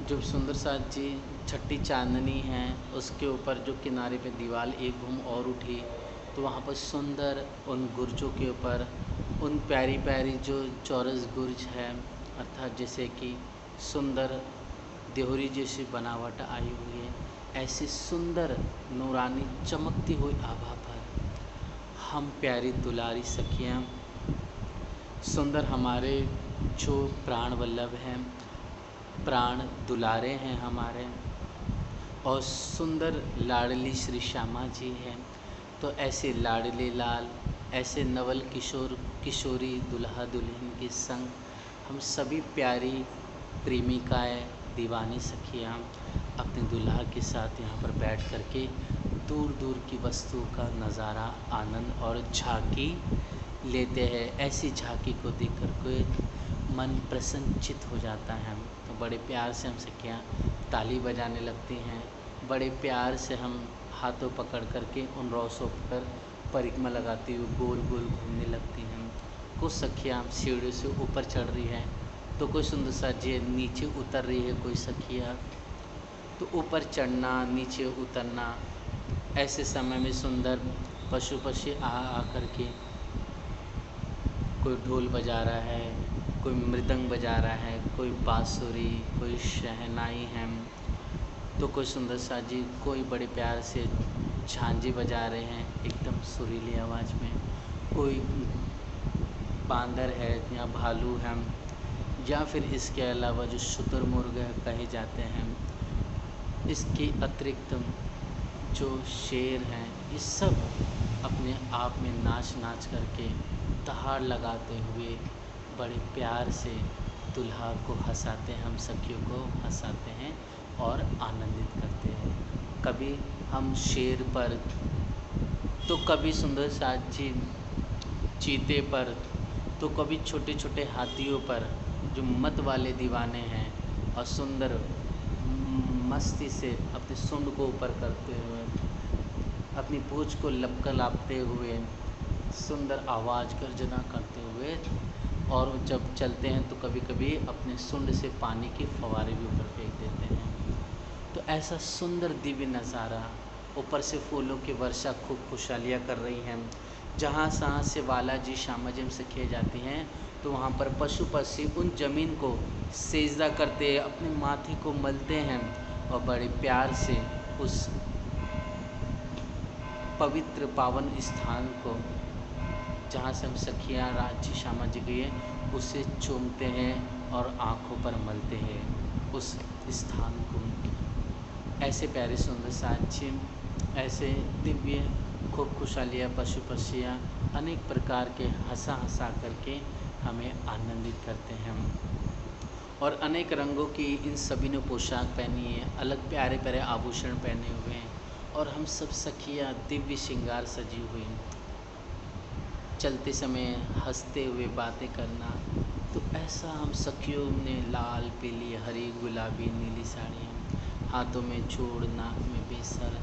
जो सुंदर सा जी छठी चांदनी है, उसके ऊपर जो किनारे पे दीवार एक घूम और उठी, तो वहाँ पर सुंदर उन गुर्जों के ऊपर उन प्यारी प्यारी जो चौरस गुर्ज है, अर्थात जैसे कि सुंदर देहरी जैसी बनावट आई हुई है, ऐसी सुंदर नूरानी चमकती हुई आभा पर हम प्यारी दुलारी सखियाँ, सुंदर हमारे जो प्राण वल्लभ हैं, प्राण दुलारे हैं हमारे, और सुंदर लाडली श्री श्यामा जी हैं। तो ऐसे लाडले लाल, ऐसे नवल किशोर किशोरी दुल्हा दुल्हन के संग हम सभी प्यारी प्रेमिकाएँ, दीवानी सखियाँ अपने दुल्हा के साथ यहाँ पर बैठ कर के दूर दूर की वस्तुओं का नज़ारा, आनंद और झांकी लेते हैं। ऐसी झांकी को देख कर के मन प्रसन्नचित हो जाता है। तो बड़े प्यार से हम सखियाँ ताली बजाने लगती हैं, बड़े प्यार से हम हाथों पकड़ कर के उन रौसों पर परिक्रमा लगाती हुई गोल गोल घूमने लगती हैं। कुछ सखियाँ सीढ़ी से ऊपर चढ़ रही हैं, तो कोई सुंदर सा जी नीचे उतर रही है, कोई सखियाँ तो ऊपर चढ़ना नीचे उतरना। ऐसे समय में सुंदर पशु पक्षी आ कर के कोई ढोल बजा रहा है, कोई मृदंग बजा रहा है, कोई बांसुरी, कोई शहनाई है, तो कोई सुंदर सा जी कोई बड़े प्यार से झांझी बजा रहे हैं एकदम सुरीली आवाज़ में, कोई बांदर है या भालू है, या फिर इसके अलावा जो शुतुरमुर्ग कहे जाते हैं, इसके अतिरिक्त जो शेर हैं, ये सब अपने आप में नाच नाच करके दहाड़ लगाते हुए बड़े प्यार से दुल्हा को हंसाते हैं, हम सखियों को हंसाते हैं और आनंदित करते हैं। कभी हम शेर पर, तो कभी सुंदर साजी चीते पर, तो कभी छोटे छोटे हाथियों पर, जो मत वाले दीवाने हैं और सुंदर मस्ती से अपने सूंड को ऊपर करते हुए, अपनी पूँछ को लपकलाते हुए, सुंदर आवाज़ गर्जना करते हुए, और जब चलते हैं तो कभी कभी अपने सूंड से पानी के फव्वारे भी ऊपर फेंक देते हैं। तो ऐसा सुंदर दिव्य नज़ारा, ऊपर से फूलों की वर्षा खूब खुशहालियाँ कर रही हैं। जहाँ तहाँ से बालाजी श्यामा जी से किए जाती हैं, तो वहाँ पर पशु पक्षी उन ज़मीन को सेजदा करते, अपने माथे को मलते हैं और बड़े प्यार से उस पवित्र पावन स्थान को, जहाँ से हम सखियाँ राज्य श्यामा जी गई हैं, उसे चूमते हैं और आँखों पर मलते हैं उस स्थान को। ऐसे प्यारे सुंदर साक्षी, ऐसे दिव्य खूब खुशहालियाँ पशु पक्षियाँ अनेक प्रकार के हंसा हंसा करके हमें आनंदित करते हैं। और अनेक रंगों की इन सभी ने पोशाक पहनी है, अलग प्यारे प्यारे आभूषण पहने हुए हैं, और हम सब सखियाँ दिव्य श्रृंगार सजी हुई, चलते समय हंसते हुए बातें करना। तो ऐसा हम सखियों ने लाल पीली हरी गुलाबी नीली साड़ियाँ, हाथों में चूड़, नाक में बेसर,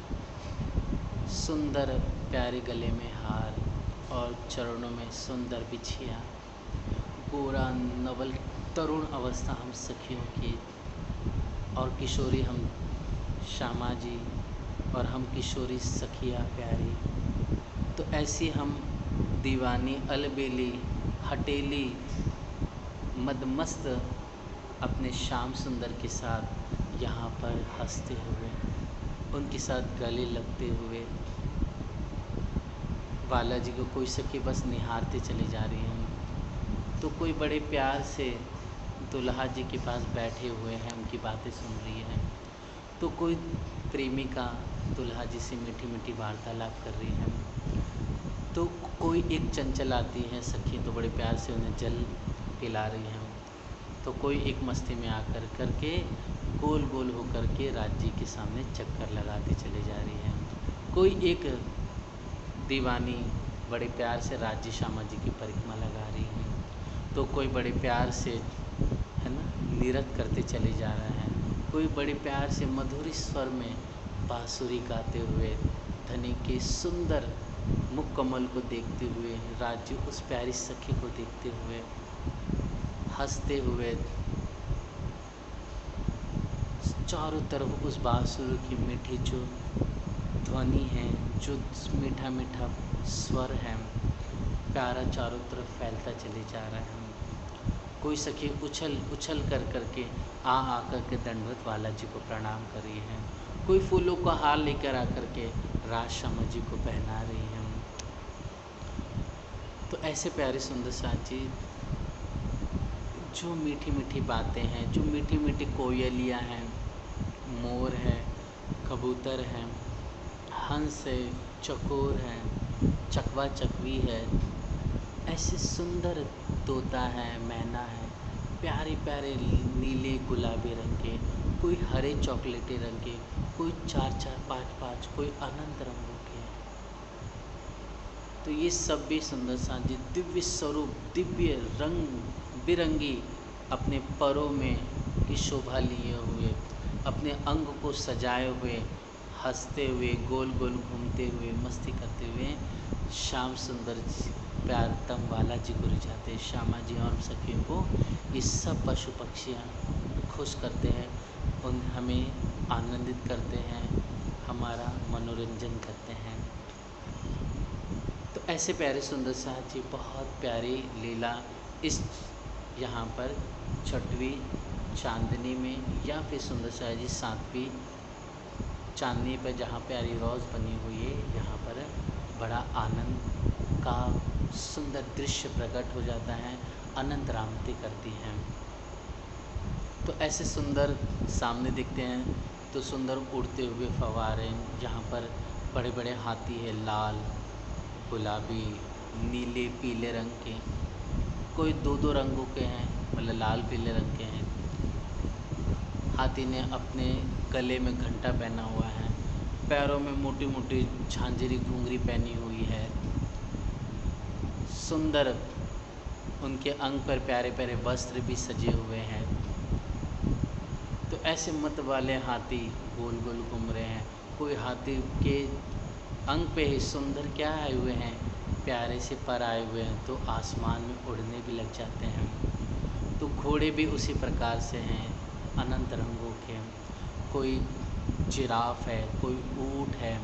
सुंदर प्यारे गले में हार और चरणों में सुंदर बिछिया, पूरा नवल तरुण अवस्था हम सखियों की, और किशोरी हम श्यामा जी, और हम किशोरी सखिया प्यारी। तो ऐसी हम दीवानी अलबेली हटेली मदमस्त अपने श्याम सुंदर के साथ यहाँ पर हंसते हुए, उनके साथ गले लगते हुए, बालाजी को कोई सखी बस निहारते चले जा रही हैं, तो कोई बड़े प्यार से दुल्हा जी के पास बैठे हुए हैं, उनकी बातें सुन रही है, तो कोई प्रेमिका दुल्हा जी से मीठी मीठी वार्तालाप कर रही है, तो कोई एक चंचल आती है सखी, तो बड़े प्यार से उन्हें जल पिला रही हैं, तो कोई एक मस्ती में आकर करके गोल गोल होकर के राज्य के सामने चक्कर लगाती चली जा रही है। कोई एक दीवानी बड़े प्यार से राज्य श्यामा जी की परिक्रमा लगा रही है, तो कोई बड़े प्यार से है ना नृत्य करते चले जा रहे हैं, कोई बड़े प्यार से मधुर स्वर में बांसुरी गाते हुए धनी के सुंदर मुख कमल को देखते हुए, राज्य उस प्यारी सखी को देखते हुए, हंसते हुए, चारों तरफ उस बांसुरी की मीठी जो ध्वनि है, जो मीठा मीठा स्वर है, प्यारा चारों तरफ फैलता चले जा रहा है। कोई सखी उछल उछल कर करके आ कर के दंडवत बालाजी को प्रणाम कर रही है, कोई फूलों का हार लेकर आकर के राज श्यामा जी को पहना रही है। तो ऐसे प्यारे सुंदर साथ जी, जो मीठी मीठी बातें हैं, जो मीठी मीठी कोयलियाँ हैं, मोर है, कबूतर है, हंस है, चकोर है, चकवा चकवी है, ऐसे सुंदर तोता है, मैना है, प्यारे प्यारे नीले गुलाबी रंग के, कोई हरे चॉकलेटी रंग के, कोई 4-4 5-5, कोई अनंत रंगों के। तो ये सब भी सुंदर साजी दिव्य स्वरूप, दिव्य रंग बिरंगी अपने परों में की शोभा लिए हुए, अपने अंग को सजाए हुए, हंसते हुए, गोल गोल घूमते हुए, मस्ती करते हुए श्याम सुंदर प्यारतम बालाजी को रिझाते, श्यामा जी और सखियों को ये सब पशु पक्षियाँ खुश करते हैं, उन हमें आनंदित करते हैं, हमारा मनोरंजन करते हैं। तो ऐसे प्यारे सुंदर साथ जी बहुत प्यारी लीला इस यहाँ पर छठवीं चांदनी में या फिर सुंदर साथ जी 7वीं चांदनी पर जहाँ प्यारी रोज़ बनी हुई है, यहाँ पर बड़ा आनंद का सुंदर दृश्य प्रकट हो जाता है, अनंत रामती करती हैं। तो ऐसे सुंदर सामने दिखते हैं तो सुंदर उड़ते हुए फव्वारे, जहाँ पर बड़े बड़े हाथी है, लाल गुलाबी नीले पीले रंग के, कोई 2-2 रंगों के हैं, मतलब लाल पीले रंग के हैं। हाथी ने अपने गले में घंटा पहना हुआ है, पैरों में मोटी मोटी झांझरी घुंघरी पहनी हुई है, सुंदर उनके अंग पर प्यारे प्यारे वस्त्र भी सजे हुए हैं। तो ऐसे मत वाले हाथी गोल गोल घूम रहे हैं, कोई हाथी के अंग पे ही सुंदर क्या आए हुए हैं, प्यारे से पर आए हुए हैं, तो आसमान में उड़ने भी लग जाते हैं। तो घोड़े भी उसी प्रकार से हैं, अनंत रंगों के, कोई जिराफ है, कोई ऊँट है,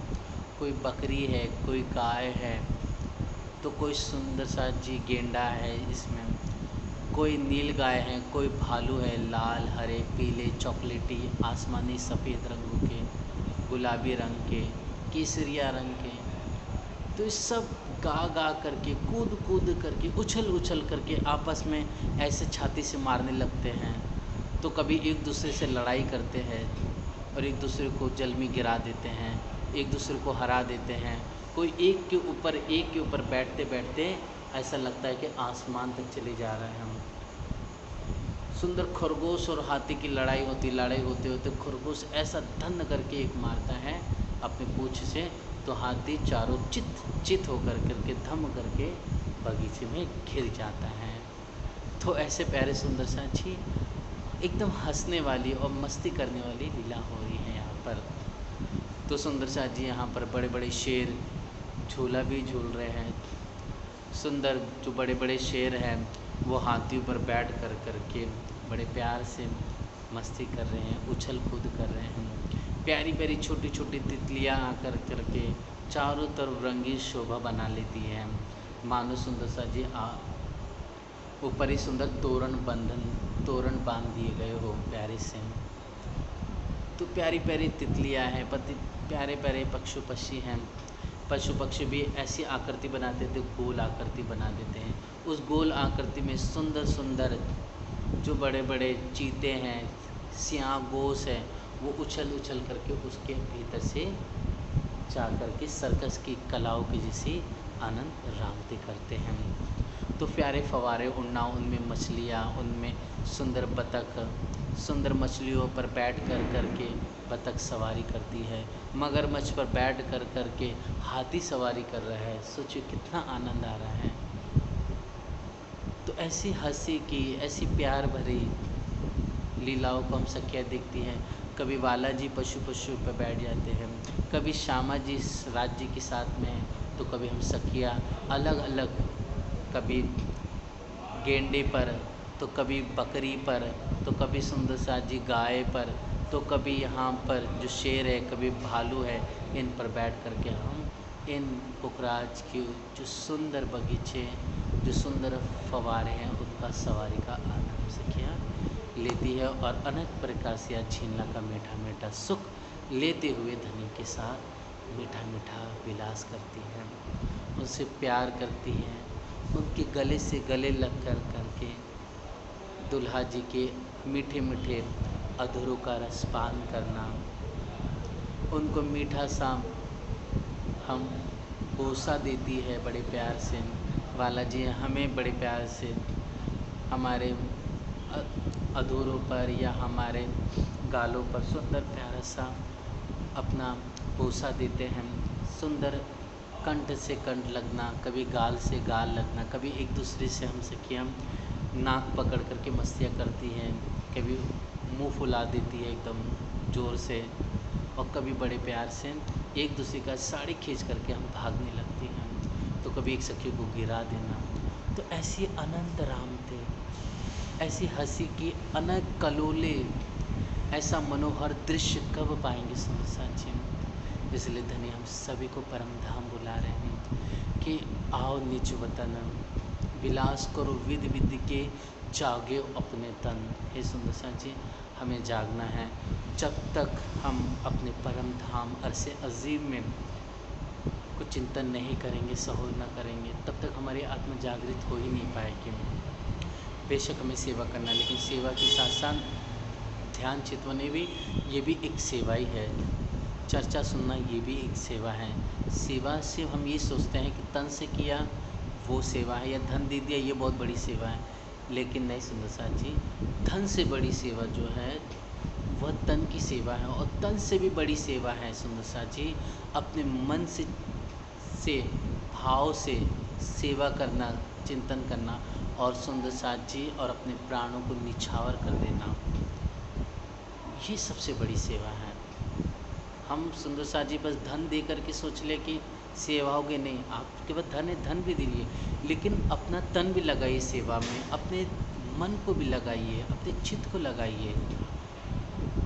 कोई बकरी है, कोई गाय है, तो कोई सुंदर सा जी गेंडा है, इसमें कोई नील गाय है, कोई भालू है, लाल हरे पीले चॉकलेटी आसमानी सफ़ेद रंगों के, गुलाबी रंग के, केसरिया रंग के। तो इस सब गा गा करके, कूद कूद करके, उछल उछल करके आपस में ऐसे छाती से मारने लगते हैं। तो कभी एक दूसरे से लड़ाई करते हैं और एक दूसरे को जल में गिरा देते हैं, एक दूसरे को हरा देते हैं। कोई एक के ऊपर बैठते बैठते ऐसा लगता है कि आसमान तक चले जा रहे हैं हम। सुंदर खरगोश और हाथी की लड़ाई होते होते खरगोश ऐसा धन करके एक मारता है अपने पूँछ से, तो हाथी चारों चित होकर करके धम करके बगीचे में घिर जाता है। तो ऐसे प्यारे सुंदर साक्षी एकदम हंसने वाली और मस्ती करने वाली लीला हो रही है यहाँ पर। तो सुंदर साथ जी यहाँ पर बड़े बड़े शेर झूला भी झूल रहे हैं। सुंदर जो बड़े बड़े शेर हैं वो हाथियों पर बैठ कर करके बड़े प्यार से मस्ती कर रहे हैं, उछल कूद कर रहे हैं। प्यारी प्यारी छोटी छोटी तितलियाँ आकर करके चारों तरफ रंगीन शोभा बना लेती हैं। मानो सुंदर सा जी ऊपर ही सुंदर तोरण बांध दिए गए हो प्यारे से। तो प्यारी प्यारी तितलियाँ हैं, प्यारे प्यारे पशु पक्षी भी ऐसी आकृति बनाते थे, गोल आकृति बना देते हैं। उस गोल आकृति में सुंदर सुंदर जो बड़े बड़े चीते हैं, सियाह गोश है, वो उछल उछल करके उसके भीतर से जा कर के सर्कस की कलाओं की जैसी आनंद रामते करते हैं। तो प्यारे फवारे उड़ना, उनमें मछलियाँ, उनमें सुंदर बतख, सुंदर मछलियों पर बैठ कर करके बतख सवारी करती है, मगरमच्छ पर बैठ कर करके हाथी सवारी कर रहा है। सोचिए कितना आनंद आ रहा है। तो ऐसी हंसी की, ऐसी प्यार भरी लीलाओं को हम सखियाँ देखती हैं। कभी बालाजी पशु पर बैठ जाते हैं, कभी श्यामा जी राज्य के साथ में तो कभी हम सखियाँ अलग अलग, कभी गेंडे पर, तो कभी बकरी पर, तो कभी सुंदर सा जी गाय पर, तो कभी यहाँ पर जो शेर है, कभी भालू है, इन पर बैठ कर के हम इन पुखराज के जो सुंदर बगीचे, जो सुंदर फव्वारे हैं, उनका सवारी का आनंद सखियाँ लेती है और अनेक प्रकार से यह झीलना का मीठा मीठा सुख लेते हुए धनी के साथ मीठा मीठा विलास करती हैं, उनसे प्यार करती हैं, उनके गले से गले लग कर करके दुल्हा जी के मीठे मीठे अधरों का रसपान करना, उनको मीठा सा हम बोसा देती है बड़े प्यार से, वाला जी हमें बड़े प्यार से हमारे अधरों पर या हमारे गालों पर सुंदर प्यारा सा अपना बोसा देते हैं। सुंदर कंठ से कंठ लगना, कभी गाल से गाल लगना, कभी एक दूसरे से हम सखियाँ नाक पकड़ करके मस्तियाँ करती हैं, कभी मुंह फुला देती है एकदम ज़ोर से, और कभी बड़े प्यार से एक दूसरे का साड़ी खींच करके हम भागने लगती हैं, तो कभी एक सखी को गिरा देना। तो ऐसी अनंत राम थे, ऐसी हंसी की अनेक कलोले, ऐसा मनोहर दृश्य कब पाएंगे संसार में। इसलिए धनी हम सभी को परम धाम बुला रहे हैं कि आओ निज वतन, विलास करो विधि विधि के, जागे अपने तन। हे सुंदर जी, हमें जागना है। जब तक हम अपने परम धाम अरसे अजीम में कुछ चिंतन नहीं करेंगे, सहूर न करेंगे, तब तक हमारी आत्मा जागृत हो ही नहीं पाएगी। बेशक हमें सेवा करना, लेकिन सेवा के साथ साथ ध्यान चितवने भी, ये भी एक सेवा ही है। चर्चा सुनना ये भी एक सेवा है। सेवा सिर्फ हम ये सोचते हैं कि तन से किया वो सेवा है, या धन दे दिया ये बहुत बड़ी सेवा है, लेकिन नहीं सुंदर साथ जी, धन से बड़ी सेवा जो है वह तन की सेवा है, और तन से भी बड़ी सेवा है सुंदर साथ जी अपने मन से भाव से सेवा करना, चिंतन करना, और सुंदर साथ जी और अपने प्राणों को निछावर कर देना, ये सबसे बड़ी सेवा है। हम सुंदर साथ जी बस धन दे करके सोच ले कि सेवा होगी, नहीं, आपके पास धन है, धन भी दीजिए, लेकिन अपना तन भी लगाइए सेवा में, अपने मन को भी लगाइए, अपने चित्त को लगाइए।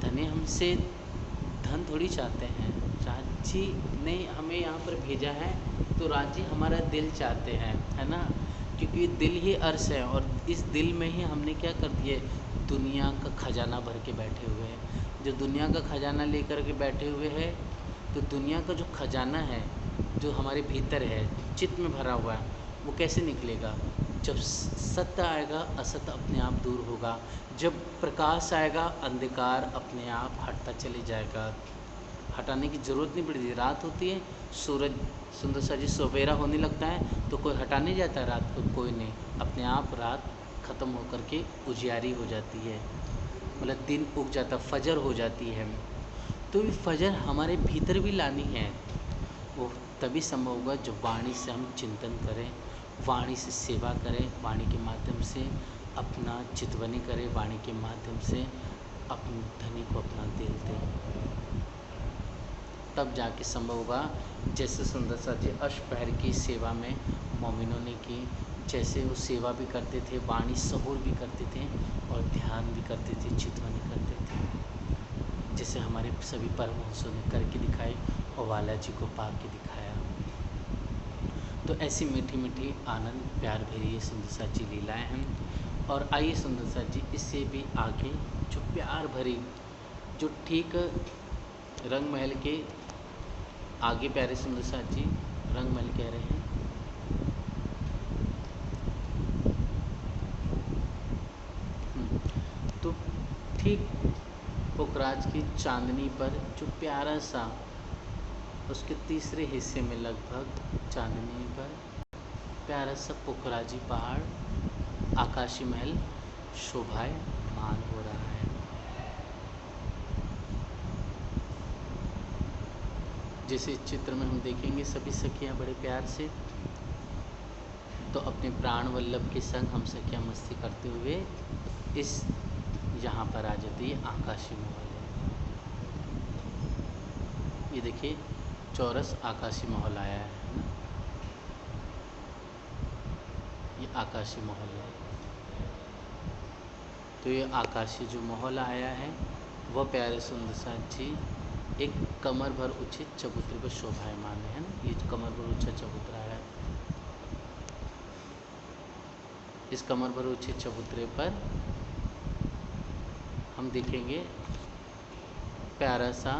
धने हमसे धन थोड़ी चाहते हैं, राज जी ने हमें यहाँ पर भेजा है तो राज जी हमारा दिल चाहते हैं, है ना, क्योंकि दिल ही अर्श है, और इस दिल में ही हमने क्या कर दिया, दुनिया का खजाना भर के बैठे हुए हैं। जो दुनिया का खजाना लेकर के बैठे हुए हैं, तो दुनिया का जो खजाना है, जो हमारे भीतर है, चित्त में भरा हुआ है, वो कैसे निकलेगा। जब सत्य आएगा, असत्य अपने आप दूर होगा। जब प्रकाश आएगा, अंधकार अपने आप हटता चले जाएगा। हटाने की ज़रूरत नहीं पड़ती। रात होती है, सूरज सुंदर सा जी सवेरा होने लगता है, तो कोई हटाने जाता है रात को, कोई नहीं, अपने आप रात ख़त्म होकर के उजियारी हो जाती है, मतलब दिन उग जाता, फजर हो जाती है। तो ये फजर हमारे भीतर भी लानी है, वो तभी संभव होगा जब वाणी से हम चिंतन करें, वाणी से सेवा करें, वाणी के माध्यम से अपना चितवनी करें, वाणी के माध्यम से अपने धनी को अपना दिल दें, तब जाके संभव होगा। जैसे सुंदर सा जी अष्टपहर की सेवा में मोमिनों ने की, जैसे वो सेवा भी करते थे, वाणी सहूर भी करते थे, और ध्यान भी करते थे, चितवनी करते थे, जैसे हमारे सभी परमहंसों ने करके दिखाए और वाला जी को पा के दिखाया। तो ऐसी मीठी मीठी आनंद प्यार भरी सुंदर सा जी लीलाएँ हैं। और आइए सुंदर सा जी इससे भी आगे जो प्यार भरी, जो ठीक रंग महल के आगे प्यारे सुंदर साथ जी रंग महल कह रहे हैं, तो ठीक पुखराज की चांदनी पर जो प्यारा सा, उसके तीसरे हिस्से में लगभग चांदनी पर प्यारा सा पुखराजी पहाड़, आकाशी महल शोभायमान हो रहा है। जैसे चित्र में हम देखेंगे सभी सखियाँ बड़े प्यार से, तो अपने प्राण वल्लभ के संग हम सखियाँ मस्ती करते हुए इस यहाँ पर आ जाती है। आकाशी महल है, ये देखिए चौरस आकाशी महल आया है ना, आकाशी महल है। तो ये आकाशी जो महल आया है वह प्यारे सुंदर साथ जी एक कमर भर उचित चबूतरे पर शोभायमान है ना। ये कमर भर ऊंचा चबूतरा है। इस कमर भर उचित चबूतरे पर हम देखेंगे प्यारा सा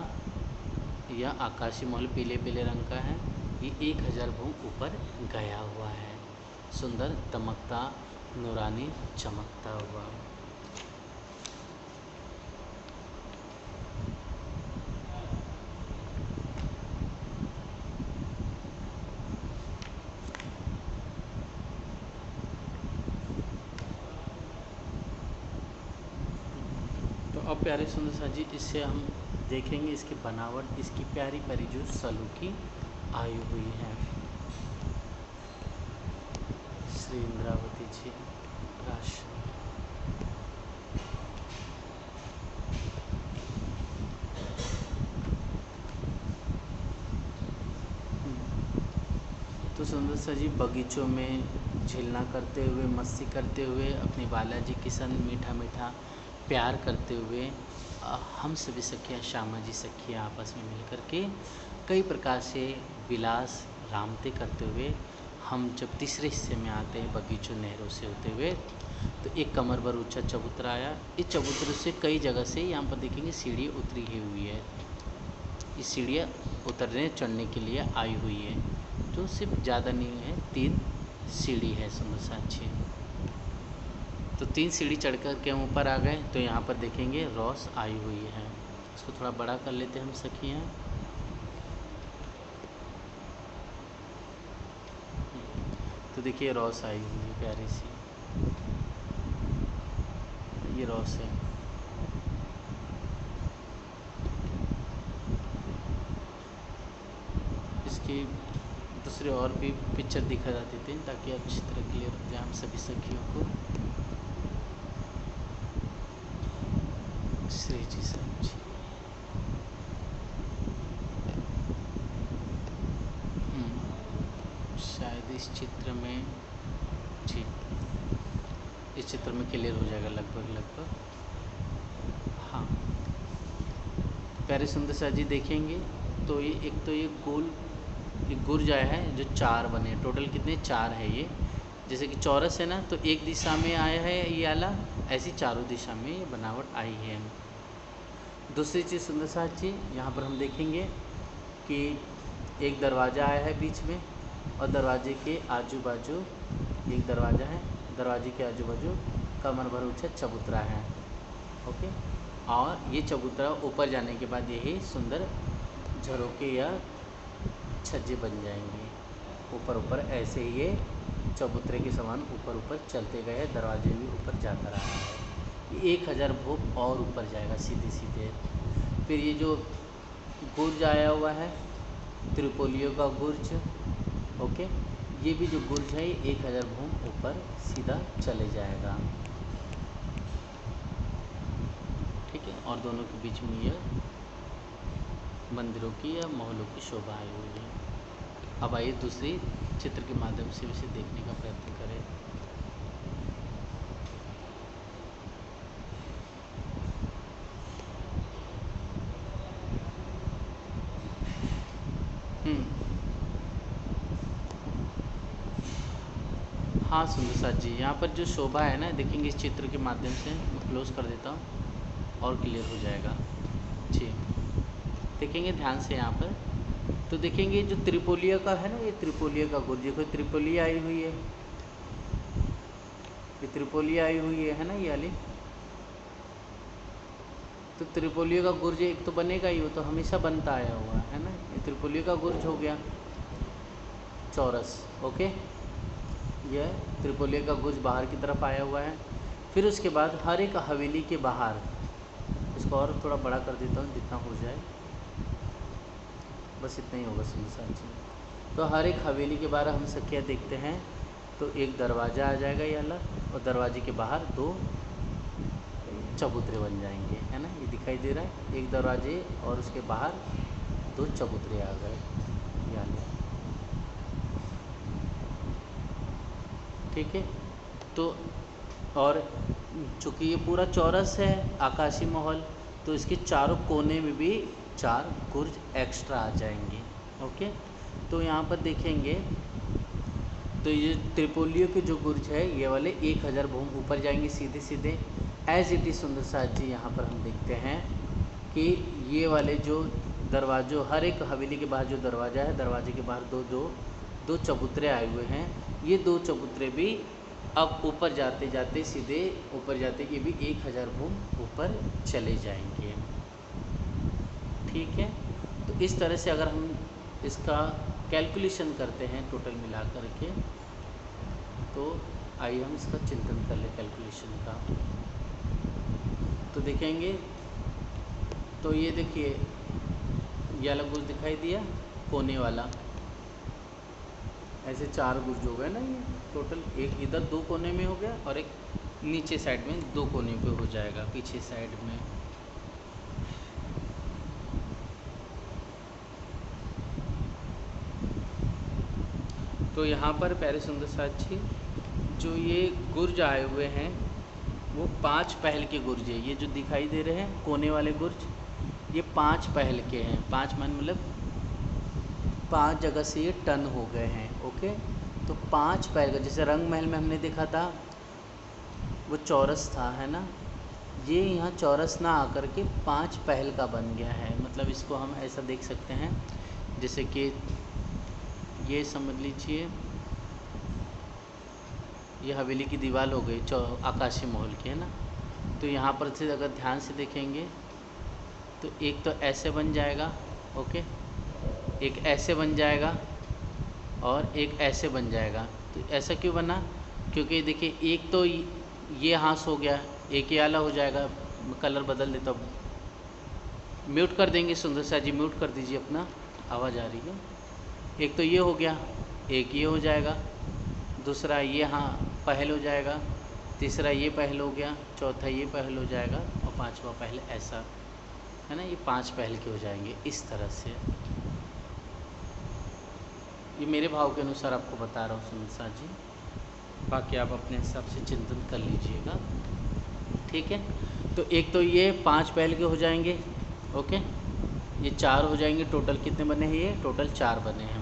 यह आकाशी महल पीले पीले रंग का है। ये 1000 भूम ऊपर गया हुआ है, सुंदर दमकता नूरानी चमकता हुआ। तो अब प्यारे सुंदर सा जी इससे हम देखेंगे इसकी बनावट, इसकी प्यारी प्यारी जो सलूकी आई हुई है। श्री इंद्रावती जी राश तो सुंदर सा जी बगीचों में झिलना करते हुए, मस्ती करते हुए, अपने बालाजी के संग मीठा मीठा प्यार करते हुए हम सभी सखियाँ, श्यामा जी सखियाँ आपस में मिलकर के कई प्रकार से विलास रामते करते हुए हम जब तीसरे हिस्से में आते हैं बगीचों नहरों से होते हुए, तो एक कमर भर ऊंचा चबूतरा आया। इस चबूतरे से कई जगह से यहाँ पर देखेंगे सीढ़ी उतरी हुई है। ये सीढ़ियाँ उतरने चढ़ने के लिए आई हुई है। तो सिर्फ ज़्यादा नहीं है, 3 सीढ़ी है सुंदर साक्षी। तो 3 सीढ़ी चढ़ कर के हम ऊपर आ गए। तो यहाँ पर देखेंगे रॉस आई हुई है। इसको थोड़ा बड़ा कर लेते हैं हम सखियाँ। तो देखिए रॉस आई हुई है प्यारी सी, ये रॉस है। इसकी दूसरे और भी पिक्चर दिखा जाती थी ताकि अच्छी तरह क्लियर हो जाए हम सभी सखियों को। श्री जी साहब जी शायद इस चित्र में जी, इस चित्र में क्लियर हो जाएगा लगभग। हाँ प्यारे सुंदर सा जी देखेंगे तो ये एक तो ये गोल एक गुर्ज आया है जो 4 बने, टोटल कितने 4 है ये। जैसे कि चौरस है ना, तो एक दिशा में आया है ये आला, ऐसी चारों दिशा में ये बनावट आई है। दूसरी चीज़ सुंदर सा चीज़ यहाँ पर हम देखेंगे कि एक दरवाज़ा आया है बीच में, और दरवाजे के आजू बाजू एक दरवाज़ा है, दरवाजे के आजू बाजू कमर भर ऊंचा चबूतरा है। ओके, और ये चबूतरा ऊपर जाने के बाद यही सुंदर झरोके या छज्जे बन जाएंगे ऊपर ऐसे ही ये चबूतरे के समान ऊपर चलते गए। दरवाजे भी ऊपर जाता रहा है। ये 1000 भोग और ऊपर जाएगा सीधे। फिर ये जो गुर्ज आया हुआ है त्रिपोलियों का गुर्ज, ओके, ये भी जो गुर्ज है ये 1000 भूम ऊपर सीधा चले जाएगा। ठीक है, और दोनों के बीच में यह मंदिरों की या महलों की शोभा आई हुई है। अब आइए दूसरी चित्र के माध्यम से इसे देखने का प्रयत्न करें। हाँ सुंदर साथ जी, यहाँ पर जो शोभा है ना, देखेंगे इस चित्र के माध्यम से मैं क्लोज कर देता हूँ और क्लियर हो जाएगा जी। देखेंगे ध्यान से यहाँ पर, तो देखेंगे जो त्रिपोलिया का है ना, ये त्रिपोलिया का गुर्ज, देखो त्रिपोलिया आई हुई है, ये त्रिपोलिया आई हुई है ना ये वाली। तो त्रिपोलिया का गुर्ज एक तो बनेगा ही, वो तो हमेशा बनता आया हुआ है ना। ये त्रिपोलिया का गुर्ज हो गया चौरस, ओके। यह त्रिपोलिया का गुर्ज बाहर की तरफ आया हुआ है। फिर उसके बाद हर एक हवेली के बाहर, इसको और थोड़ा बड़ा कर देता हूँ जितना हो जाए, बस इतना ही होगा सुनसान जी। तो हर एक हवेली के बाहर हम सखियाँ देखते हैं तो एक दरवाज़ा आ जाएगा ये अलग, और दरवाजे के बाहर 2 चबूतरे बन जाएंगे, है ना। ये दिखाई दे रहा है, एक दरवाजे और उसके बाहर 2 चबूतरे आ गए ये वाले, ठीक है। तो और चूँकि ये पूरा चौरस है आकाशी महल, तो इसके चारों कोने में भी 4 गुर्ज एक्स्ट्रा आ जाएंगे। ओके, तो यहाँ पर देखेंगे तो ये त्रिपोलियो के जो गुर्ज है ये वाले 1000 भूम ऊपर जाएंगे सीधे सीधे। एज इट इज़ सुंदर साथ जी यहाँ पर हम देखते हैं कि ये वाले जो दरवाज़ों, हर एक हवेली के बाहर जो दरवाज़ा है, दरवाजे के बाहर दो चबूतरे आए हुए हैं। ये 2 चबूतरे भी अब ऊपर जाते जाते सीधे ऊपर जाते ये भी 1000 भूम ऊपर चले जाएंगे। ठीक है, तो इस तरह से अगर हम इसका कैलकुलेशन करते हैं टोटल मिला करके, तो आइए हम इसका चिंतन कर लें कैलकुलेशन का। तो देखेंगे तो ये देखिए ये वाला गुर्ज दिखाई दिया कोने वाला, ऐसे 4 गुर्ज हो गए ना ये टोटल। एक इधर 2 कोने में हो गया और एक नीचे साइड में 2 कोने पे हो जाएगा पीछे साइड में। तो यहाँ पर प्यारे सुंदर साथ जी जो ये गुर्ज आए हुए हैं वो 5 पहल के गुर्ज है। ये जो दिखाई दे रहे हैं कोने वाले गुर्ज ये 5 पहल के हैं। 5 मान मतलब 5 जगह से ये टन हो गए हैं। ओके, तो 5 पहल का, जैसे रंग महल में हमने देखा था वो चौरस था, है ना, ये यहाँ चौरस ना आकर के 5 पहल का बन गया है। मतलब इसको हम ऐसा देख सकते हैं जैसे कि ये समझ लीजिए ये हवेली की दीवार हो गई आकाशी महल की, है ना। तो यहाँ पर से अगर ध्यान से देखेंगे तो एक तो ऐसे बन जाएगा, ओके, एक ऐसे बन जाएगा और एक ऐसे बन जाएगा। तो ऐसा क्यों बना? क्योंकि देखिए एक तो ये हाथ हो गया, एक ये वाला हो जाएगा। कलर बदल देता हूँ, म्यूट कर देंगे सुंदर सा जी, म्यूट कर दीजिए अपना, आवाज़ आ रही है। एक तो ये हो गया, एक ये हो जाएगा, दूसरा ये हाँ पहल हो जाएगा, तीसरा ये पहल हो गया, चौथा ये पहल हो जाएगा और 5वां पहल ऐसा, है ना। ये 5 पहल के हो जाएंगे इस तरह से। ये मेरे भाव के अनुसार आपको बता रहा हूँ सुनीता जी, बाकी आप अपने हिसाब से चिंतन कर लीजिएगा। ठीक है, तो एक तो ये 5 पहल के हो जाएंगे, ओके, ये 4 हो जाएंगे। टोटल कितने बने हैं? ये टोटल 4 बने हैं।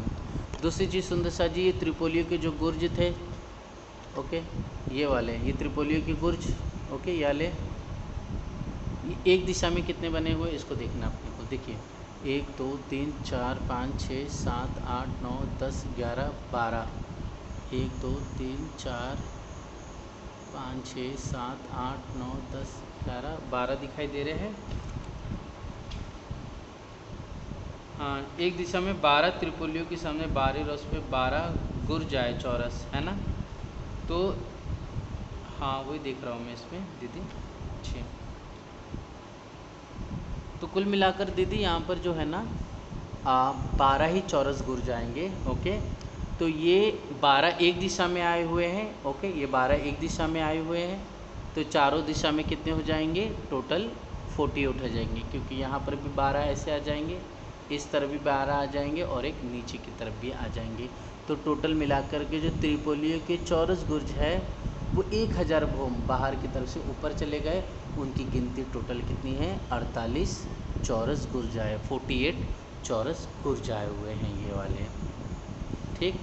दूसरी चीज़ सुंदर सा जी, ये त्रिपोलियो के जो गुर्ज थे, ओके, ये वाले ये त्रिपोलियो के गुर्ज, ओके, ये वाले ये एक दिशा में कितने बने हुए इसको देखना अपने को। देखिए 1 2 3 4 5 6 7 8 9 10 11 12, 1 2 3 4 5 6 7 8 9 10 11 12 दिखाई दे रहे हैं। हाँ, एक दिशा में 12 त्रिपोलियों के सामने 12 रस पे 12 गुर्ज आए चौरस, है ना। तो हाँ वही देख रहा हूँ मैं इसमें दीदी। अच्छे, तो कुल मिलाकर दीदी यहाँ पर जो है ना 12 ही चौरस गुर्ज आएंगे। ओके, तो ये 12 एक दिशा में आए हुए हैं। ओके, ये 12 एक दिशा में आए हुए हैं, तो चारों दिशा में कितने हो जाएंगे? टोटल 48 हो जाएंगे, क्योंकि यहाँ पर भी 12 ऐसे आ जाएंगे, इस तरफ भी 12 आ जाएंगे और एक नीचे की तरफ भी आ जाएंगे। तो टोटल मिलाकर के जो त्रिपोलियो के चौरस गुर्ज है वो 1000 भूम बाहर की तरफ से ऊपर चले गए। उनकी गिनती टोटल कितनी है? 48 चौरस गुर्ज आए, 48 चौरस गुर्ज आए हुए हैं ये वाले। ठीक,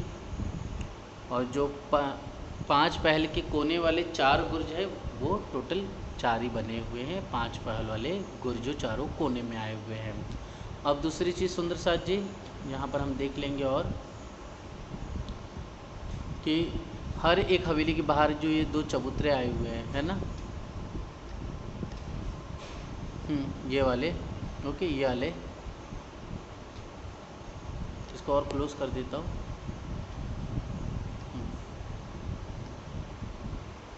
और जो 5 पहल के कोने वाले 4 गुर्ज है वो टोटल 4 ही बने हुए हैं। 5 पहल वाले गुर्ज जो चारों कोने में आए हुए हैं। अब दूसरी चीज़ सुंदर साथ जी यहाँ पर हम देख लेंगे और कि हर एक हवेली के बाहर जो ये 2 चबूतरे आए हुए हैं, है ना, ये वाले, ओके, ये वाले, इसको और क्लोज कर देता हूँ।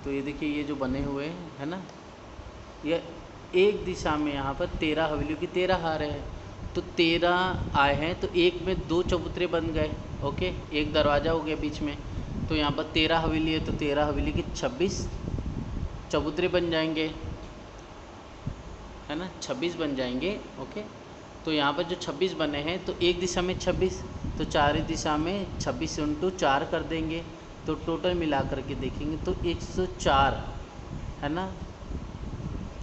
तो ये देखिए ये जो बने हुए हैं, है ना, ये एक दिशा में यहाँ पर 13 हवेलियों की 13 हार है, तो 13 आए हैं, तो एक में 2 चबूतरे बन गए। ओके, एक दरवाज़ा हो गया बीच में, तो यहाँ पर 13 हवेली है, तो 13 हवेली की 26 चबूतरे बन जाएंगे, है ना, 26 बन जाएंगे। ओके, तो यहाँ पर जो 26 बने हैं, तो एक दिशा में 26, तो 4 दिशा में 26 × 4 कर देंगे, तो टोटल मिला करके देखेंगे तो 104 है ना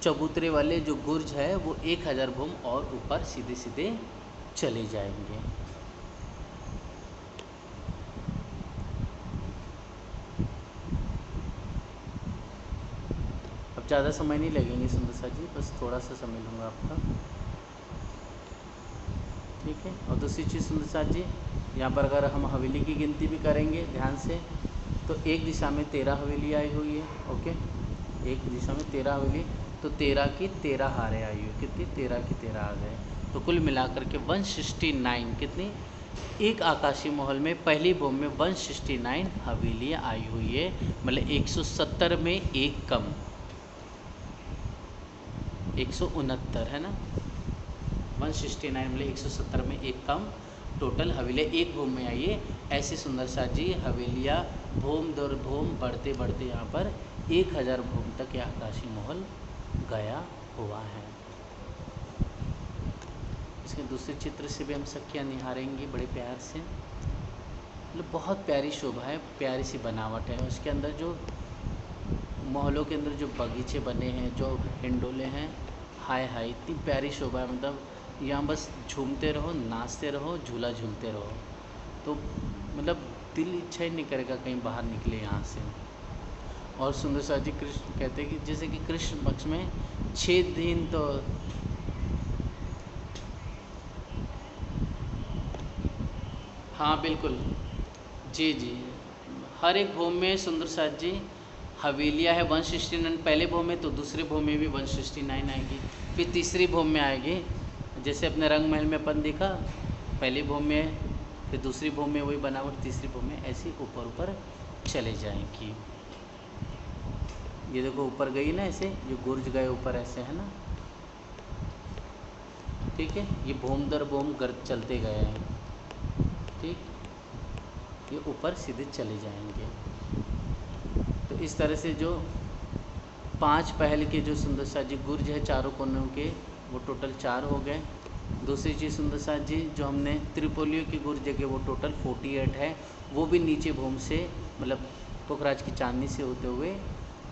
चबूतरे वाले जो गुर्ज है वो 1000 भूम और ऊपर सीधे सीधे चले जाएंगे। अब ज़्यादा समय नहीं लगेंगे सुंदर जी, बस थोड़ा सा समय लूँगा आपका, ठीक है। और दूसरी चीज़ सुंदर जी, यहाँ पर अगर हम हवेली की गिनती भी करेंगे ध्यान से तो एक दिशा में 13 हवेली आई हुई है, ओके। एक दिशा में 13 हवेली, तो 13 की 13 हारें आई हुई, कितनी 13 की 13 आ गए, तो कुल मिलाकर के 169 कितनी एक आकाशीय महल में पहली भूम में 169 हवेलियाँ आई हुई है, मतलब 170 में एक कम 169 है ना, 169 मतलब 170 में एक कम टोटल हवेलियाँ एक भूम में आई है। ऐसे सुंदर सा जी हवेलियाँ भूम दर भूम बढ़ते बढ़ते यहाँ पर 1000 भूम तक यह आकाशीय महल गया हुआ है। इसके दूसरे चित्र से भी हम सखियाँ निहारेंगे बड़े प्यार से, मतलब बहुत प्यारी शोभा है, प्यारी सी बनावट है। उसके अंदर जो महलों के अंदर जो बगीचे बने हैं, जो हिंडोले हैं, हाय हाय इतनी प्यारी शोभा है, मतलब यहाँ बस झूमते रहो, नाचते रहो, झूला झूलते रहो, तो मतलब दिल इच्छा ही नहीं करेगा कहीं बाहर निकले यहाँ से। और सुंदर सा जी कृष्ण कहते हैं कि जैसे कि कृष्ण पक्ष में 6 दिन तो हाँ बिल्कुल जी जी, हर एक भूमि में सुंदर साथ जी हवेलियाँ है 169 पहले भूमि में, तो दूसरे भूमि में भी 169 आएगी, फिर तीसरी भूमि में आएगी, जैसे अपने रंग महल में अपन देखा पहली भूमि में, फिर दूसरी भूमि में वही बनावट, तीसरी भूमि में, ऐसे ऊपर ऊपर चले जाएंगी। ये देखो ऊपर गई ना, ऐसे जो गुर्ज गए ऊपर ऐसे है ना, ठीक है, ये भूम दर भूम गर्द चलते गए हैं, ठीक, ये ऊपर सीधे चले जाएंगे। तो इस तरह से जो 5 पहल के जो सुंदर सा जी गुर्ज है चारों कोनों के, वो टोटल 4 हो गए। दूसरी चीज़ सुंदर सा जी जो हमने त्रिपोलियों की गुर्ज के वो टोटल 48 है, वो भी नीचे भूम से मतलब पोखराज की चांदनी से होते हुए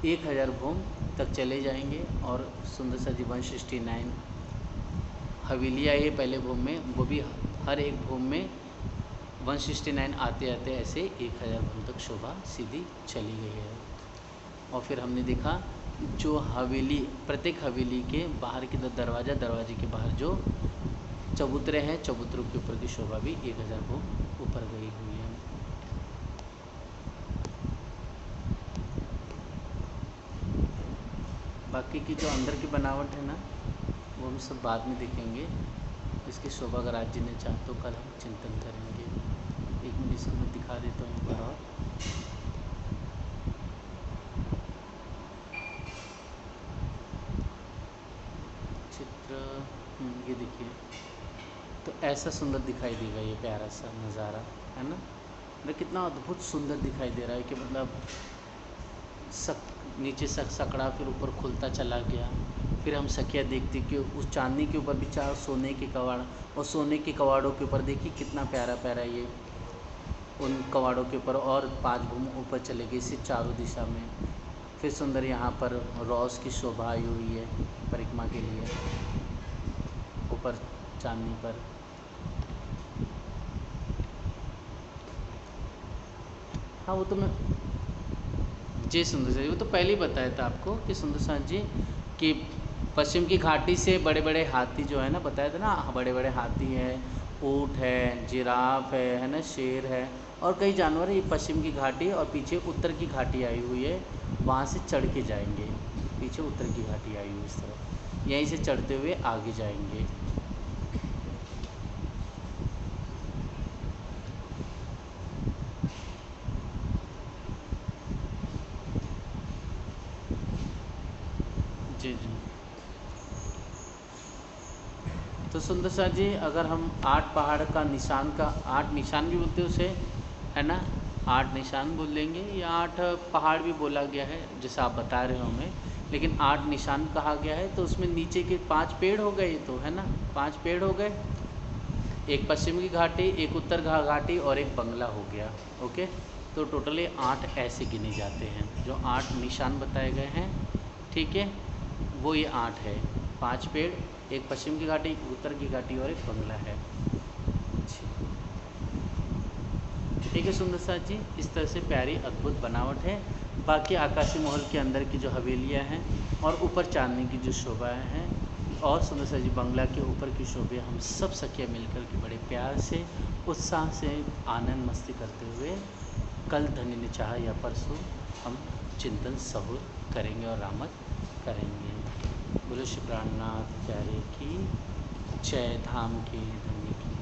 1000 भूम तक चले जाएंगे। और सुंदर सा जी 169 हवेलियाँ है पहले भूम में, वो भी हर एक भूम में 169 आते आते ऐसे 1000 भूम तक शोभा सीधी चली गई है। और फिर हमने देखा जो हवेली, प्रत्येक हवेली के बाहर की दरवाज़ा, दरवाजे के बाहर जो चबूतरे हैं, चबूतरों के ऊपर की शोभा भी 1000 भूम ऊपर गई हुई है। बाकी की जो अंदर की बनावट है ना, वो हम सब बाद में देखेंगे। इसकी शोभा अगर आज जी ने चाह तो कल हम चिंतन करेंगे। एक मिनट इसको मैं दिखा देता हूँ एक बार और। चित्र ये देखिए, तो ऐसा सुंदर दिखाई देगा ये प्यारा सा नज़ारा, है ना, मतलब कितना अद्भुत सुंदर दिखाई दे रहा है कि मतलब नीचे सकड़ा फिर ऊपर खुलता चला गया, फिर हम सखिया देखते कि उस चांदनी के ऊपर भी 4 सोने के कवाड़, और सोने के कवाड़ों के ऊपर देखिए कितना प्यारा प्यारा ये उन कवाड़ों के ऊपर और 5 भूम ऊपर चले गए इसी चारों दिशा में। फिर सुंदर यहाँ पर रोज़ की शोभा आई हुई है परिक्रमा के लिए ऊपर चांदनी पर। हाँ वो तो मैं जी सुंदर सा जी, वो तो पहले ही बताया था आपको कि सुंदर सा जी कि पश्चिम की घाटी से बड़े बड़े हाथी जो है ना, बताया था ना, बड़े बड़े हाथी हैं, ऊँट है, जिराफ है ना, शेर है और कई जानवर है। ये पश्चिम की घाटी और पीछे उत्तर की घाटी आई हुई है, वहाँ से चढ़ के जाएंगे, पीछे उत्तर की घाटी आई हुई इस तरफ, यहीं से चढ़ते हुए आगे जाएंगे। जी जी, तो सुंदर सा जी अगर हम 8 पहाड़ का निशान का 8 निशान भी बोलते हैं उसे, है ना, 8 निशान बोल देंगे या 8 पहाड़ भी बोला गया है जैसा आप बता रहे हो हमें, लेकिन 8 निशान कहा गया है। तो उसमें नीचे के 5 पेड़ हो गए, तो है ना 5 पेड़ हो गए, एक पश्चिम की घाटी, एक उत्तर घाटी और एक बंगला हो गया, ओके। तो टोटली 8 ऐसे गिने जाते हैं, जो 8 निशान बताए गए हैं, ठीक है, वो ये 8 है। 5 पेड़, एक पश्चिम की घाटी, एक उत्तर की घाटी और एक बंगला है। ठीक है सुंदर साथ जी, इस तरह से प्यारी अद्भुत बनावट है। बाकी आकाशी महल के अंदर की जो हवेलियाँ हैं और ऊपर चांदनी की जो शोभाएँ हैं, और सुंदर साथ जी बंगला के ऊपर की शोभा, हम सब सखियाँ मिलकर के बड़े प्यार से, उत्साह से, आनंद मस्ती करते हुए कल धनी ने चाहा या परसों हम चिंतन सहूर करेंगे और रामत करेंगे। बोलो श्री प्राणनाथ प्यारे की जय, धाम की धन्य की